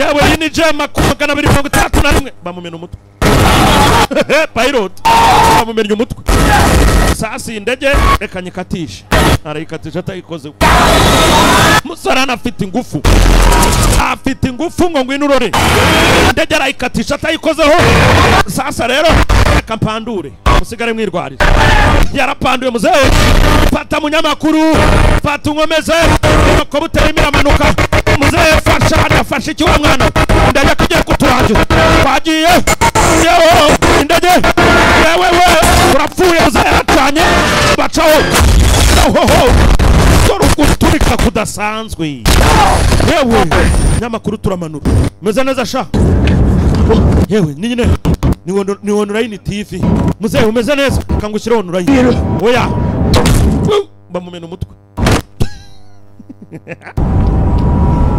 yewe iyi ni jema 231 bamumena umutwe pilot bamumenya umutwe sasi indege reka nyikatisha arayikatisha atayikoze musarana afite ingufu ngo ngwino urore indege arayikatisha atayikozeho sasa rero reka mpandure musigare mwirwarira yarapanduye muzehe fata munyamakuru fata unkomeze ko buteye miramanuka muzehe fasha iki wa mwana ndajya kugiye kuturangira twagiye yewe indege yewe urapfuye muzehe yaracanye bacaho turika kudasanzwe yewe nyamakuru turamanura meze neza sha yewe nyine ni online TV muzehe umeze neza kangushyira online oya bamumena umutwe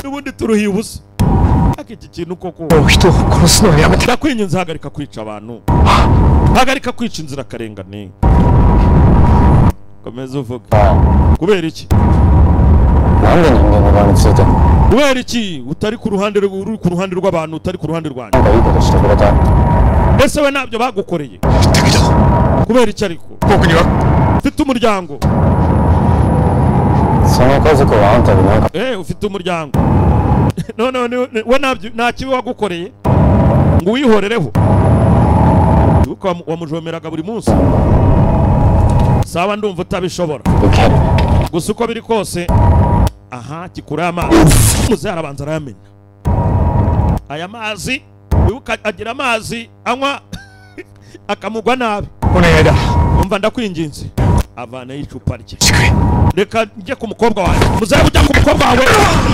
ubundi turuhiye ubusa iki kintu koko ndakwinyenze hagarika kwica abantu hagarika kwica inzira karengane komeza uvuga kubera iki kubera iki utari ku ruhande rw'abantu utari ku ruhande rwanjye ese we nabyo bagukoreye kubera iki ariko ufite umuryango ufite umuryango none we nabyo nta kibi wagukoreye ngo uwihorereho wamujomeraga buri munsi sawa ndumva utabishobora gusa uko biri kose kikura amazi muzehe arabanza arayamena aya mazi wibuka agira amazi anywa akamugwa nabi umva ndakwinginze avana y'icupa rye reka njye ku mukobwa wawe muzehe ujya ku mukobwa wawe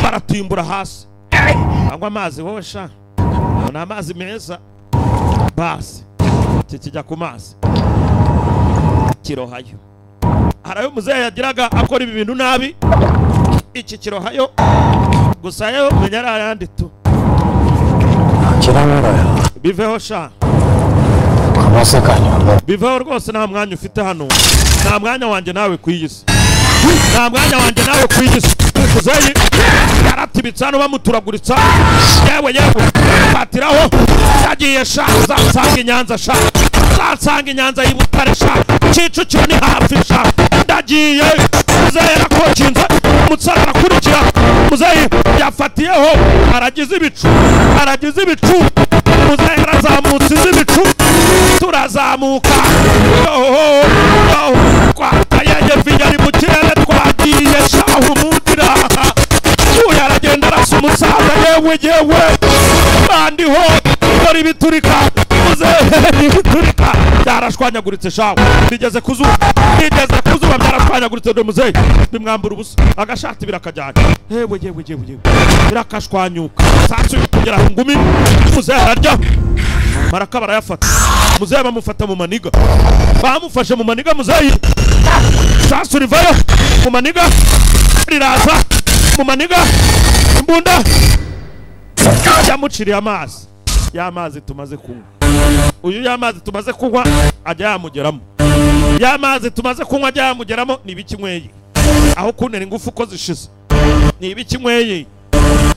baratimbura hasi anywa amazi wowe sha ni amazi meza basi kijya ku mazi kirohayo harayo muzehe yagiraga akora ibi bintu nabi iki kirohayo gusa yo menya ari ayandi tu biveho sha biveho rwose nta mwanya ufite hano nta mwanya wanjye nawe kwiyisi muzehe yaratibitse hano bamuturaguritsa yewe fatiraho yagiye sha zansanga inyanza y'Ibutare sha Kicukiro ni hafi sha ndagiye muzehe yarakokinze umutsara arakurikira muzehe yafatiyeho aragize ibicu muzehe yarazamutse iz'ibicu turazamuka twakayeje vinyari mu kirere twagiye shahu mudira uyu aragenda arasa umusaza yewe bandiho dore ibiturika muzehe ibiturika byarashwanyaguritse shawe bigeze kuzuba byarashwanyaguritse dore muzehe bimwambura ubusa agashati birakajyana yewe birakashwanyuka sasa kugera ngumi muzehe ararya maraka barayafata muzehe bamufata mu maniga bamufashe mu maniga muzehe sasa rivayo mu maniga riraza mu maniga imbunda yamuciriye amazi y'amazi tumaze kunywa uyu y'amazi tumaze kunywa ajya yamugeramo y'amazi tumaze kunywa ajya yamugeramo ni ibikinyweye aho kuntera ingufu ko zishize ni ibikinyweye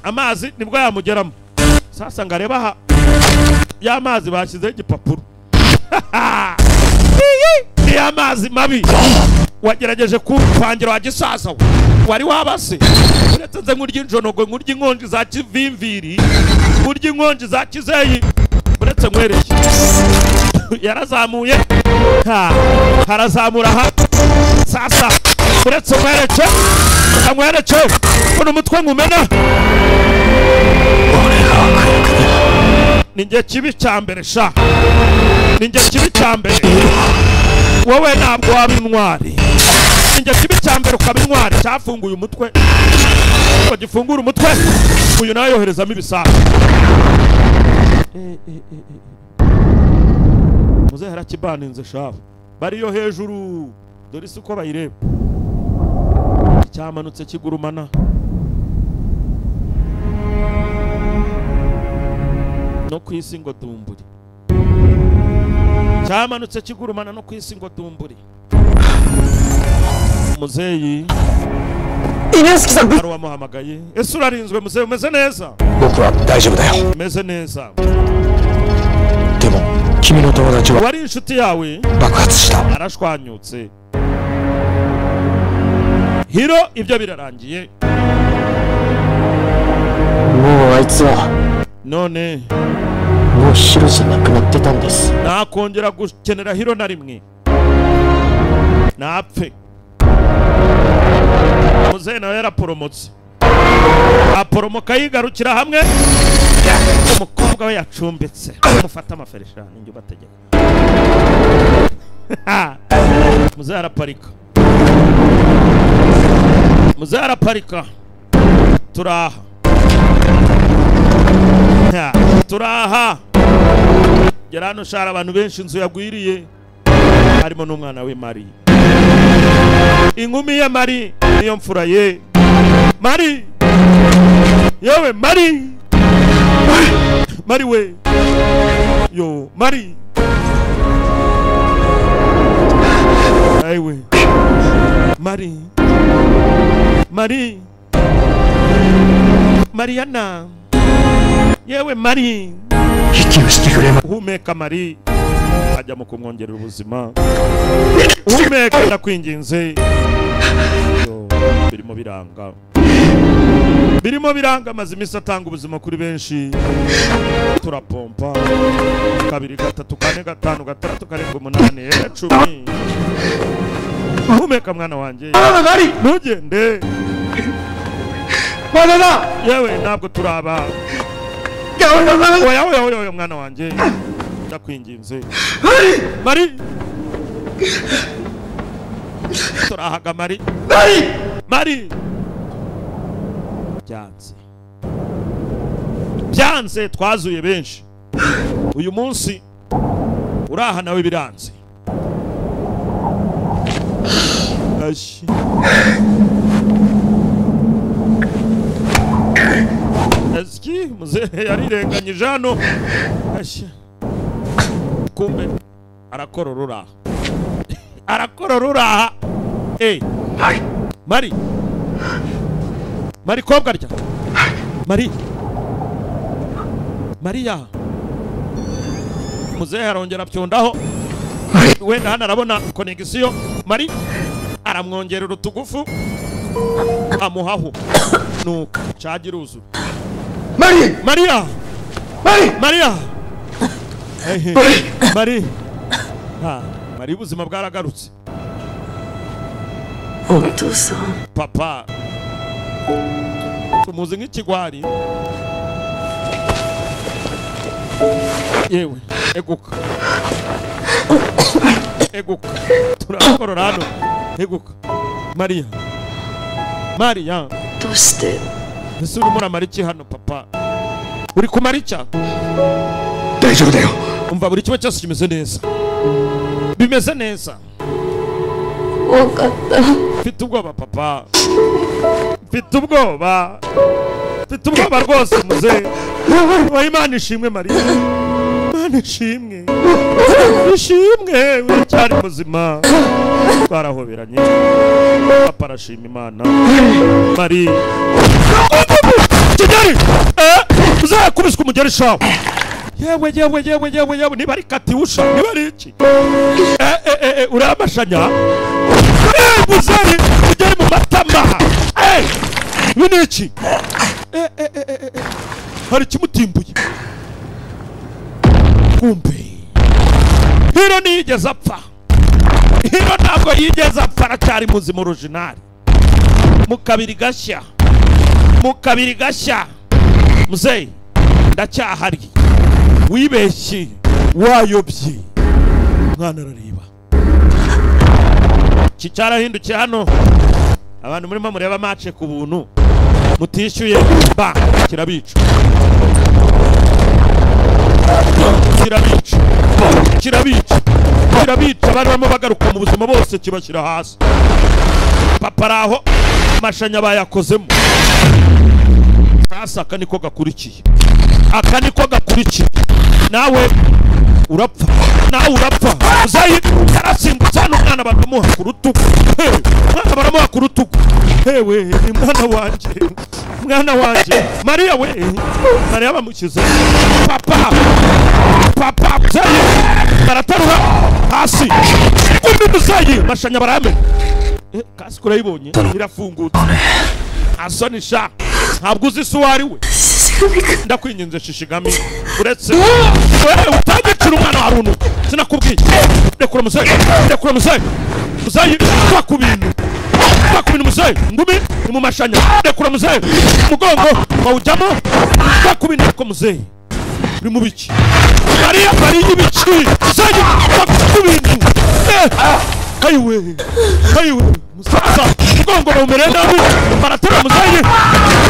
amazi nibwo yamugeramo sasa ngareba aha y'amazi bashyizeho igipapuro ni y'amazi mabi wagerageje kupangira wa gisaza wari wabase uretse nze nkurya injonogo nkurya inkonji za kivimviri nkurya inkonji za kizeyi uretse nkwereye yarazamuye harazamura ha sasa uretse nkwereke uno mutwe nkumena ninjye kibi cyambere sha ninjye kibi cyambere wowe ntabwo waba intwari ninjye kibi cyambere ukaba intwari cyafunguye umutwe ngo gifungura umutwe uyu nawe yoherezamo ibisasu muzehe harakibaninze shawe bariyo hejuru dore isi uko bayireba cyamanutse kigurumana no ku isi ngo dumburi cyamanutse kigurumana no ku isi ngo dumburi muzeyi ari wamuhamagaye ese urarinzwe muzeyi umeze neza umeze neza wari inshuti yawe arashwanyutse hiro ibyo birarangiye none nakongera gukenera hiro na rimwe napfe muzehe nawe yaraporomotse aporomoka yigarukira hamwe umukobwa we yacumbitse mufata amaferesha ninjye ubategeka muzehe araparika turaha gera hano shara abantu benshi inzu yagwiriye harimo n'umwana we Mari inkumi ye Mari niyo mfura ye Mari yewe Mari we yo Mari aiwe Mari Mariana yewe Mari humeka Mari ajya mu kumwongerera ubuzima humeka ndakwinginze birimo biranga maze imisi atanga ubuzima kuri benshi turapompa 2 3 4 5 6 7 8 9 10 humeka mwana wanjye ntugende yewe ntabwo turaba oya mwana wanjye ndakwinginze Mari turahaga Mari byanze twazuye benshi uyu munsi uraha nawe biranze Eski muzehe yarirenganyije hano kumbe arakororora Mari kobwa rya Maria muzehe arongera pyondaho wenda hano arabona connection Mari aramwongerera utugufu amuhaho nuko cagiruzu Maria Mari ubuzima bwaragarutse papa tumuzi nk'ikigwari yewe eguka eguka turakorora hano eguka Maria Doste ese urimo uramara iki hano papa uri kumara iki Daijoubu da yo umva buri kimwe cyose kimeze neza bimeze neza Wakatta mfite ubwoba papa mfite ubwoba rwose muze wa Imana ishimwe Maria Imana ishimwe uracyari muzima twarahoberanye papa arashima Imana Maria Kigeri uzakubiswa umugeri shawe yewe niba ari Katiusha niba ari iki uramashanya buzari ugere mu matama bini iki hari kimutimbuye kumbe hero niyigeze apfa hero ntabwo yigeze apfa aracyari muzima original mu kabiri gashya muzeyi ndacyahari wibeshye wayobye mwana arareba cyarahindukiye hano abantu murimo mureba match ku buntu mutishyuye ba kirabica bari barimo bagaruka mu buzima bose kibashyira hasi papa araho amashanya bayakozemo sasa aka niko gakurikiye nawe urapfa uzayi yarasimbutse hano umwana baramuha ku rutugu hewe ni mwana wanje Maria Maria bamukize papa uzayi baratarura hasi kumbi uzayi mashanya barame kasi kurayibonye irafungutse asonisha ntabwo uzi se uwari we ndakwinginze Shishigami uretse utagicira umwana wa Runo sinakubwiye rekura musayi twakubintu musayi ngumi ni mu mashanya rekura musayi umugongo mawujyamo twakubintu ko musayi uri mu biki Maria y'ibiki musayi twakubintu kayiwe musaza umugongo bawumere nabi baratera musayi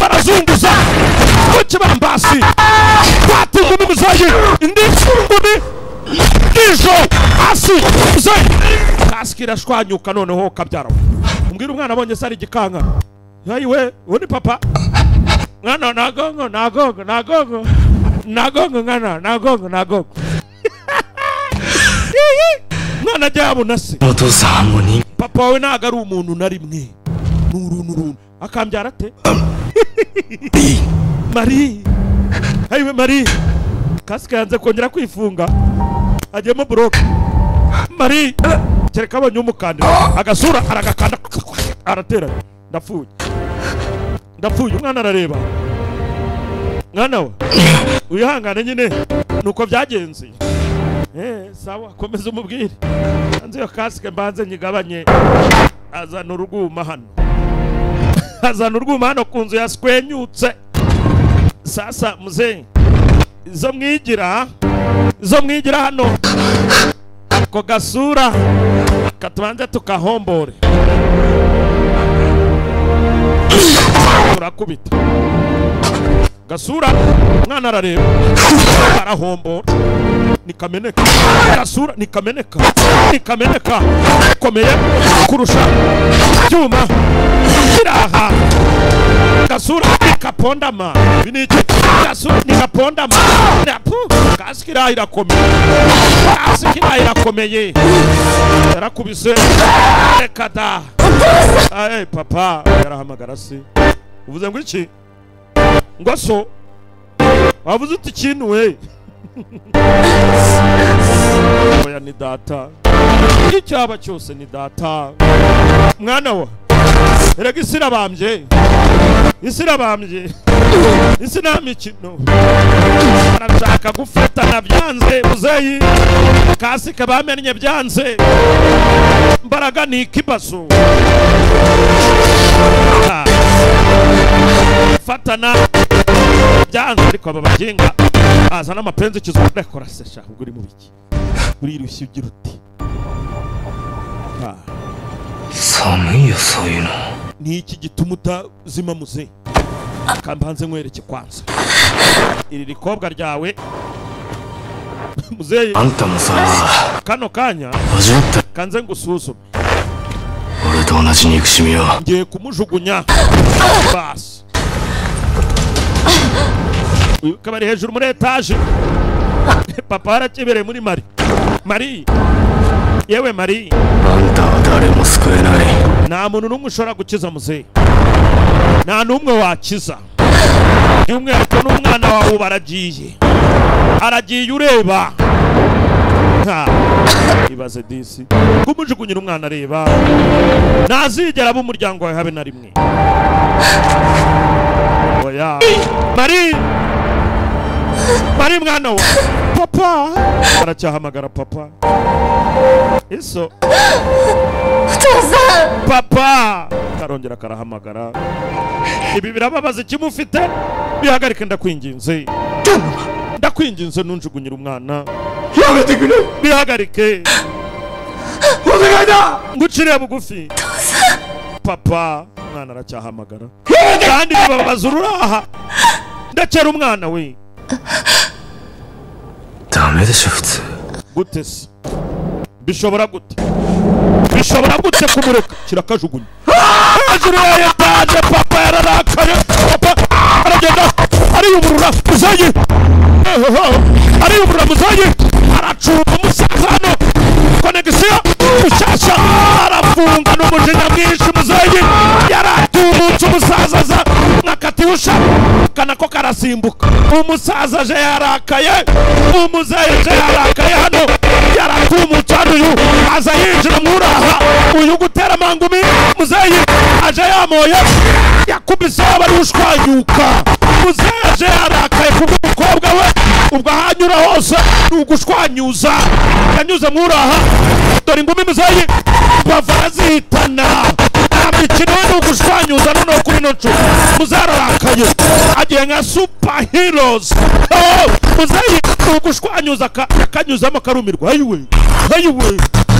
barazunguza kibambasi twatungumi musayi indi ngumi ijo hasi musayi kaski irashwanyuka noneho kabyara umbwira umwana abonye sari igikanga yayiwe undi papa mwana nagongo mwana ajyabona se papa wawe ntago ari umuntu na rimwe n'uruntu akambyara ate Marie kasika yanze kongera kwifunga ajyemo broke Marie kereka abonye umukandira agasura aragakanda aratera ndapfuye umwana arareba mwana we uyihangane nyine nuko byagenze sawa komeza umubwire anze yo kasike mbanze nyigabanye azana uruguma hano kunzu yaskwenyutse sasa muze izo mwigira hano ko gasura katubanze tukahombore turakubita gasura mwana arareba arahombora nikameneka gasura nikameneka komeye kurusha cyuma kiraha gasura nikapondama biniki gasura nikapondama napu kaskira irakomeye yarakubise rekada papa yarahamagara se uvuze ngo iki ngo so wavuze uti kintu we oya ni data icyaba cyose ni data mwana wa erega isi irabambye isi nta mikino arashaka gufatana byanze muzeyi kasike bamennye byanze mbaraga ni ikibazo fatana byanze ariko aba baginga azana amapenzi kizukunda korasesha ubwo uri mu biki uri irushye ugira uti samuyo soyino ni iki gituma utazima muze kambanze nkwereke kwanza iri rikobwa ryawe muzeyi anta musa kano kanya wajatta kanze ngusuzume ore to onaji nikushimi yo ngiye kumujugunya basi uyu kabari hejuru muri etage papa arakibereye muri Mari yewe Mari anta wa daremo sukuenai nta muntu n'umwe ushobora gukiza muzeyi nta n'umwe wakiza by'umwihariko n'umwana wawe aragiye ureba ibaze disi kumujugunyira umwana areba ntazigera aba umuryango wawe habe na rimwe oya Mari mwana we papa aracyahamagara papa iso papa karongera karahamagara ibi birababaza kimufite bihagarike ndakwinginze nunjugunyira umwana bihagarike ngucire bugufi papa umwana aracyahamagara kandi bibabaza ururaha ndakera umwana we dame desho futsu gute se bishobora gute kumureka kirakajugunya hejuru ya etaje papa yararakaye papa aragenda ariyuburura muzayi aracunga umusakano konegisiyo ushasha arafunga n'umujinya mwinshi muzayi yaratumutse umusaza aza nkakatiwusha kanako karasimbuka umusaza aje yarakaye umuzayi aje yarakaye hano yaratumutse hano uyu aza yinjira mwuraha uyu gutera amangumi muzayi aje yamoye yakubise abari ushwanyuka muzayi aje yarakaye kubw'umukobwa we ubwo ahanyura hose ugushwanyuza yanyuze mwuraha dore ingumi muzayi bava zihitana mikino we n'ugushwanyuza noneho kuri noco muzararakaye agiye nka superheroes muzayi ugushwanyuza akanyuzamo karumirwa ayiwe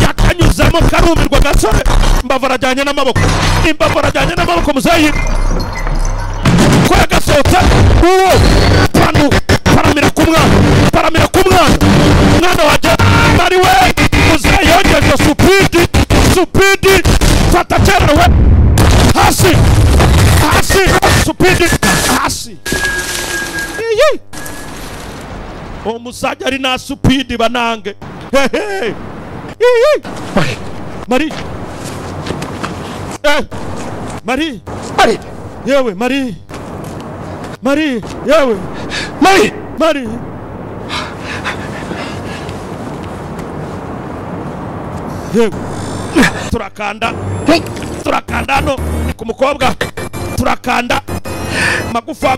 yakanyuzamo karumirwa gasore imbavu arajyanye n'amaboko muzayi ko yagasohotse uwo paramira ku mwana wajya Mari we muzayi yongeje supidi fata cyera we hasi supidi hasi umusajya ari na supidi banange Mari yewe Mari yewe Mari yewe turakanda hano ku mukobwa turakanda magufa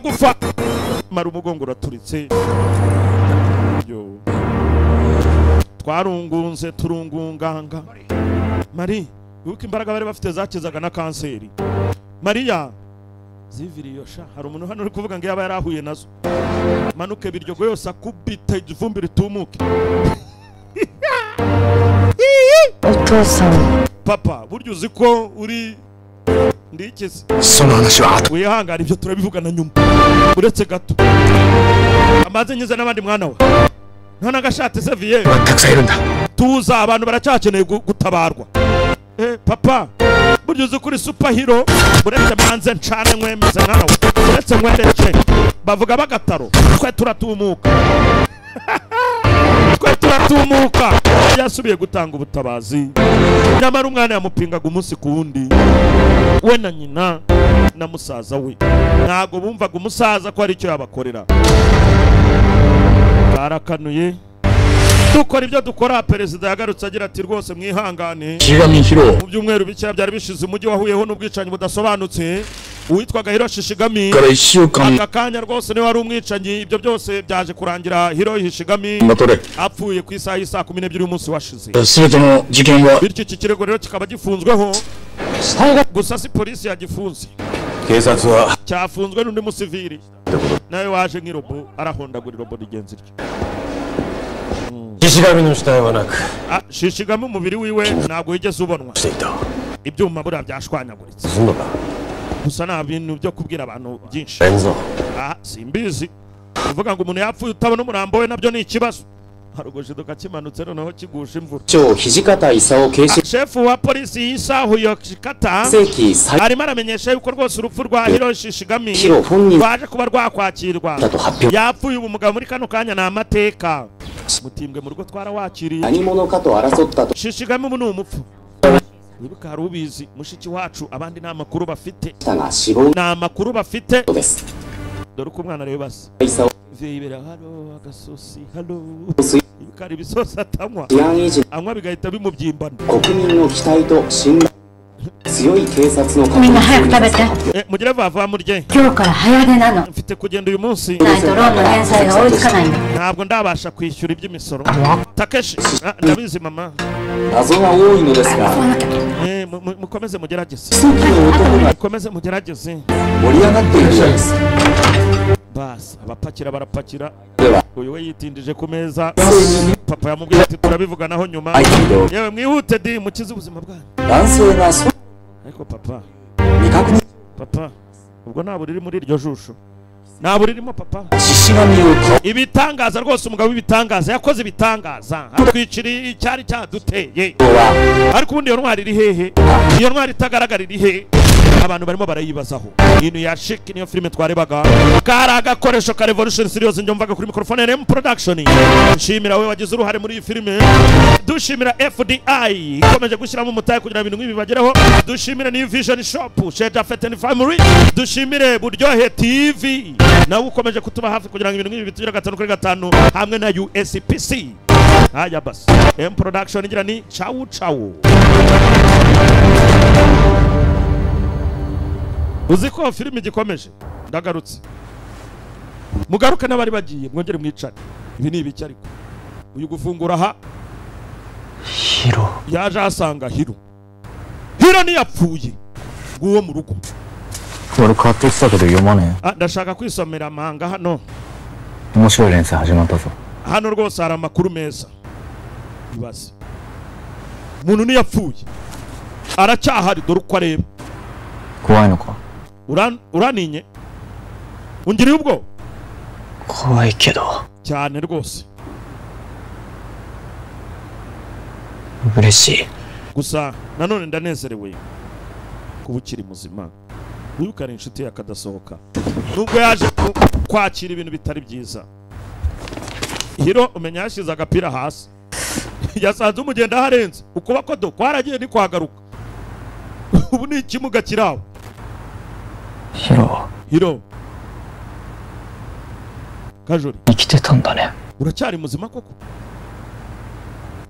Mari umugongo uraturitse twarungunze turungunganga Mari yuko imbaraga bari bafite zakizaga na kanseri Maria ziviriyo sha hari umuntu hano uri kuvuga ngo yaba yarahuye nazo manuke biryogo yose akubita ivumbi ritumuke papa buryo uzi ko uri ndikeze wihangana ibyo turabivugana nyuma uretse gato amaze nyiza n'abandi mwana we nta nagashate Sevier tuza abantu baracyakeneye gutabarwa papa buryo uzi kuri superhero uretse manze ncane mwemeze nawe uretse mwendeke bavuga bagataro twe turatumuka yasubiye gutanga ubutabazi nyamara umwana yamupingaga umunsi ku wundi we na nyina na musaza we ntago bumvaga umusaza ko ari icyo yabakorera barakanuye dukora ibyo dukora perezida yagarutse agira ati rwose mwihangane mu byumweru bike byari bishize umujyi wahuyeho n'ubwicanyi budasobanutse uwitwaga Hiroshi Shigami aka kanya rwose niwe wari umwicanyi ibyo byose byaje kurangira Hiroshi Shigami apfuye ku isaha y'isa 12 y'umunsi washize bityo iki kirego rero kikaba gifunzweho gusa si polisi yagifunze cyafunzwe n'undi musivili nawe waje nk'irobo arahondagura irobo rigenzi ryo. Shishigami no shitaye wa naku. Shishigami umubiri wiwe ntabwo yigeze ubonwa. Ibyuma buriya byashwanyaguritse. Gusa nta bintu byo kubwira abantu byinshi. Simbizi. Uvuga ngo umuntu yapfuye utabona umurambo we nabyo ni ikibazo. Harugoshiduka kimanutse noneho kigusha imvura. Hijikata Isao Keshi. Shefu wa polisi Isao Hijikata arimo aramenyesha yuko rwose urupfu rwa Hiro Shishigami rwaje kuba rwakwakirwa. Yapfuye ubu mugabo muri kano kanya na amateka. Mutimbwe mu rugo twarawakiriye. Shishigami ubu ni umupfu. Wibuka hari ubizi mushiki wacu abandi nta makuru bafite. Nta makuru bafite. Dore uko umwana rero basa. Vibera halo agasosi halo. Ibikari bisosi atanywa. Anywa bigahita bimubyimbana. Mugire vava murye. Mfite kugenda uyu munsi. Ntabwo ndabasha kwishyura iby'imisoro. Takeshi ndabizi mama. Mukomeze mugerageze. Mukomeze mugerageze. Bas abapakira barapakira. Uyu we yitindije ku meza. Papa yamubwiye ati turabivuganaho nyuma. Yewe mwihute di mukize ubuzima bwanyu. Ariko papa ubwo ntabwo riri muri iryo jisho. Ntabwo ririmo papa. Ibitangaza rwose umugabo w'ibitangaza yakoze ibitangaza. Atwiciri icyari cyaduteye. Ariko ubundi iyo ntwari iri hehe? Iyo ntwari itagaragara iri hehe? Abantu barimo barayibazaho. Inu ya Chic niyo filime twarebaga. Kari agakoresho ka Revolution Studios njye mvaga kuri microphone RM Production. Nshimira we wagize uruhare muri iyi filime. Dushimira FDI ikomeje gushyiramo umutaye kugira ibintu nk'ibi bagereho. Dushimire New Vision Shop, Sheja Fete and Family. Dushimire Buryohe TV. Nawe ukomeje kutuba hafi kugira ngo ibintu nk'ibi bitugire 5 kuri 5 hamwe na USPC. Haya basi. M Production ngira ni ciao ciao. Uziko filime igikomeje ndagarutse. Mugaruka n'abari bagiye mwongere mwicane. Ibi ni ibiki ariko? Uyu gufungura ha Hiro yaje asanga Hiro ni yapfuye nguwo mu rugo. Ndashaka kwisomera amanga hano. Hano rwose hari amakuru meza. Ibaze umuntu ni yapfuye aracyahari dore uko areba. Uraninye ungiriye ubwo cyane rwose. Gusa nanone ndanezerewe kuba ukiri muzima. Wibukane inshuti yakadasohoka nubwo yaje kwakira ibintu bitari byiza. Hiro umenya yashize agapira hasi yasanze umugenda harenze ukubako do kwaragiye ni kwagaruka. Ubu ni ikimuga kiraho. Hiro Kajori uracyari muzima koko?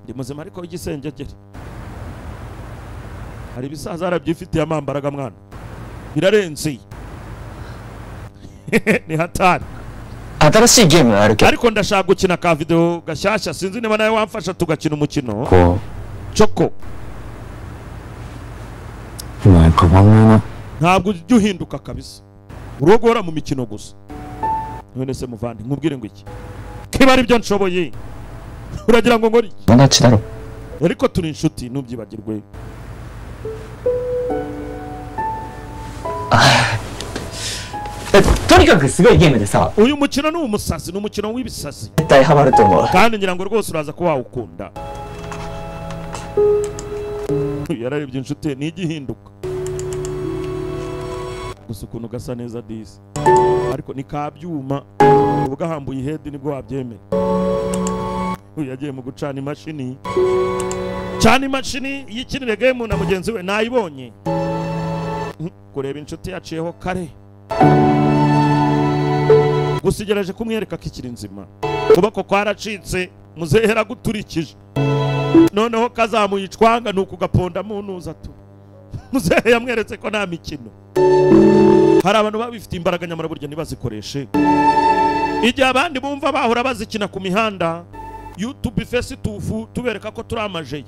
Ndi muzima ariko igisengegere. Hari ibisaza arabyifitiye amambaraga mwana. Birarenze. Ni hatari. Atarashi game ariko ndashaka gukina ka video gashyashya sinzi niba nawe wamfasha tugakina umukino. Choko. Ntabwo ujya uhinduka kabisa. Urogora mu mikino gusa. None se muvandi nkubwire ngo iki? Kiba ari byo nshoboye. Uragira ngo ngori iki? Ariko turi inshuti ntubyibagirwe. Uyu mukino ni umusazi, ni umukino w'ibisazi. Kandi ngira ngo rwose uraza kuba wawukunda. Yararebye inshuti ni igihinduka. Gusa ukuntu gasa neza disi. Ariko ni kabyuma. Ubwo hambuye ihedi nibwo wabyemeye. Yagiye mu gucana imashini. Cana imashini yikinire game na mugenzi we nayibonye. Kureba inshuti yaciyeho kare. Gusigeraje kumwereka kikiri nzima. Kubako kwaracitse muzehera guturikije. Noneho kazamuyicwanga nuko gaponda munuza tu. Muzehe yamweretse ko nta mikino. Hari abantu babifite imbaraga nyamara burya ntibazikoreshe. Igihe abandi bumva bahora bazikina ku mihanda, YouTube face tubereka ko turi amajeye.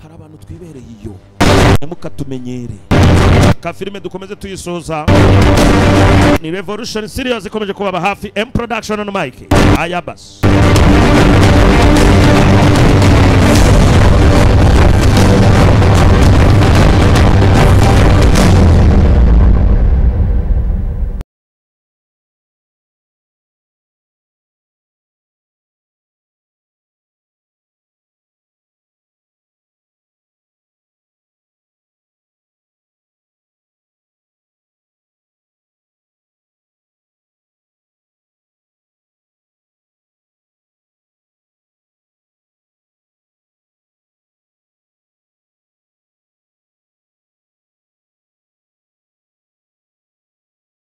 Hari abantu twibereye iyo. mukatumenyere. Ka filime dukomeze tuyisoza ni Revolution Series ikomeje kubaba hafi. M Production on Mike Ayabas.